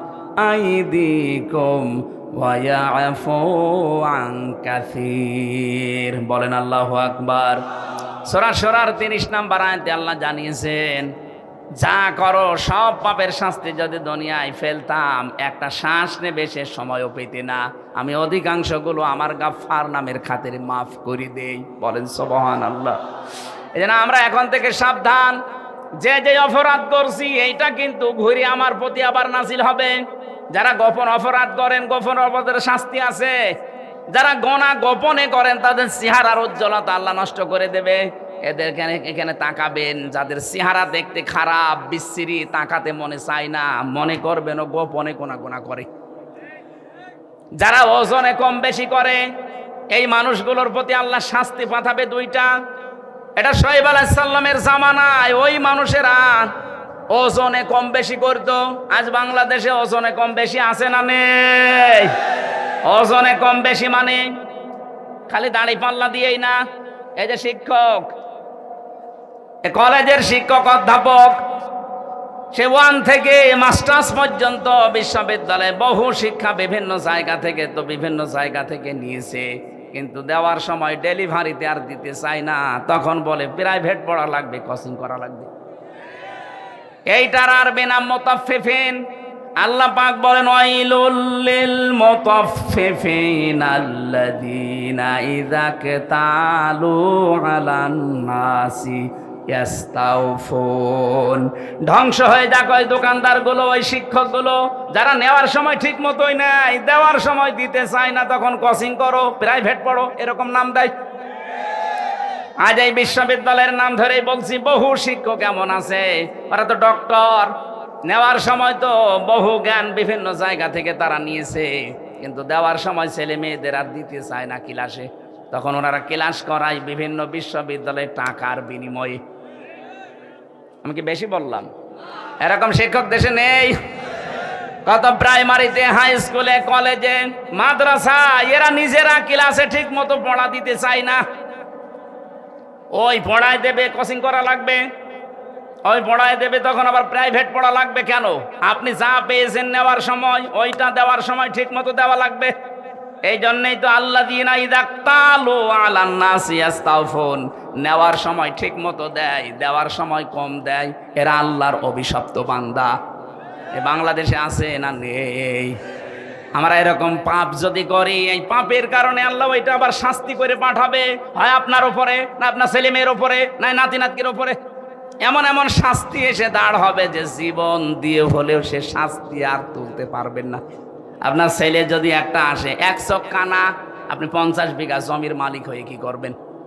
Speaker 1: আইদিকুম ওয়া ইয়াফু আন কাসীর। বলেন আল্লাহু আকবার। সূরা শুরার ৩০ নম্বর আয়াতে আল্লাহ জানিয়েছেন, যা করো সব পাপের শাস্তি যদি দুনিয়ায় ফেলতাম, একটা শ্বাস নেবে সে সময়ও পেতে না। আমি অধিকাংশগুলো আমার গাফফার নামের খাতিরে মাফ করে দেই। বলেন সুবহানাল্লাহ। এই জন্য আমরা এখন থেকে সাবধান, যে যে অপরাধ করছি এইটা কিন্তু ঘুরে আমার প্রতি আবার নাজিল হবে। যারা গোপন অপরাধ করেন, গোপন অপরাধের শাস্তি আছে। যারা গোনা গোপনে করেন, তাদের চেহারার উজ্জ্বলতা আল্লাহ নষ্ট করে দেবে। এদের এখানে তাকাবেন, যাদের চেহারা দেখতে খারাপ, বিশ্রী, তাকাতে মনে চায় না, মনে করবেন ও গোপনে গোনা করে। যারা ওজনে কম বেশি করে, এই মানুষগুলোর প্রতি আল্লাহ শাস্তি পাঠাবে দুইটা। এটা শুআয়ব আলাইহিস সালামের জামানায় ওই মানুষেরা ওজনে কম বেশি করতো। আজ বাংলাদেশে ওজনে কম বেশি আছে না নেই? ওজনে কম বেশি মানে খালি দাড়ি পাল্লা দিয়েই না। এই যে শিক্ষক, কলেজের শিক্ষক অধ্যাপক, সে 1 থেকে মাস্টার্স পর্যন্ত বিশ্ববিদ্যালয়ে বহু শিক্ষা বিভিন্ন জায়গা থেকে নিয়েছে, কিন্তু দেওয়ার সময় ডেলিভারিতে আর দিতে চায় না। তখন বলে প্রাইভেট পড়া লাগবে, কোচিং করা লাগবে। এইটার আর বেনাম মুতাফফিফিন। আল্লাহ পাক বলেন, ওয়াইলুল লিল মুতাফফিফিন আল্লাযীনা ইযা কাতালু আলান নাসি ইয়াস্তাউফুন। ধ্বংস হয়ে যাক ওই দোকানদারগুলো, ওই শিক্ষকগুলো, যারা নেওয়ার সময় ঠিক মতোই নেয়, দেওয়ার সময় দিতে চায় না। তখন কোচিং করো, প্রাইভেট পড়ো, এরকম নাম দেয়। আজ এই বিশ্ববিদ্যালয়ের নাম ধরেই বলছি, বহু শিক্ষক এমন আছে, ওরা তো ডক্টর, নেওয়ার সময় তো বহু জ্ঞান বিভিন্ন জায়গা থেকে তারা নিয়েছে, কিন্তু দেওয়ার সময় ছেলে মেয়েদের আর দিতে চায় না ক্লাসে। তখন ওনারা ক্লাস করায় বিভিন্ন বিশ্ববিদ্যালয়ে টাকার বিনিময়ে। আমি কি বেশি বললাম? এরকম শিক্ষক দেশে নেই? কত প্রাইমারিতে, হাই স্কুলে, কলেজে, মাদ্রাসা, এরা নিজেরা ক্লাসে ঠিক মতো পড়া দিতে চায় না। ওই পড়ায় দেবে, কোচিং করা লাগবে, ওই পড়ায় দেবে, তখন আবার প্রাইভেট পড়া লাগবে। কেন? আপনি যা পেয়েছেন নেওয়ার সময়, ওইটা দেওয়ার সময় ঠিক মতো দেওয়া লাগবে। এই জন্যই তো আল্লাযীনা ইযা ক্তালু আলান নাসি ইয়াস্তাউফুন, নেওয়ার সময় ঠিক মতো দেয়, দেওয়ার সময় কম দেয়, এরা আল্লাহর অভিশপ্ত বান্দা। এ বাংলাদেশে আছে না নেই? আমরা এরকম পাপ যদি করি, এই পাপের কারণে আল্লাহ ওইটা আবার শাস্তি করে পাঠাবে, হয় আপনার উপরে, না আপনার ছেলে মেয়ের উপরে, না নাতি নাতনির উপরে। এমন এমন শাস্তি এসে দাঁড় হবে যে জীবন দিয়ে হলেও সে শাস্তি আর তুলতে পারবেন না। আপনার ছেলে যদি একটা আসে 100 কানা, আপনি 50 বিঘা জমির মালিক হয়ে কি করবেন?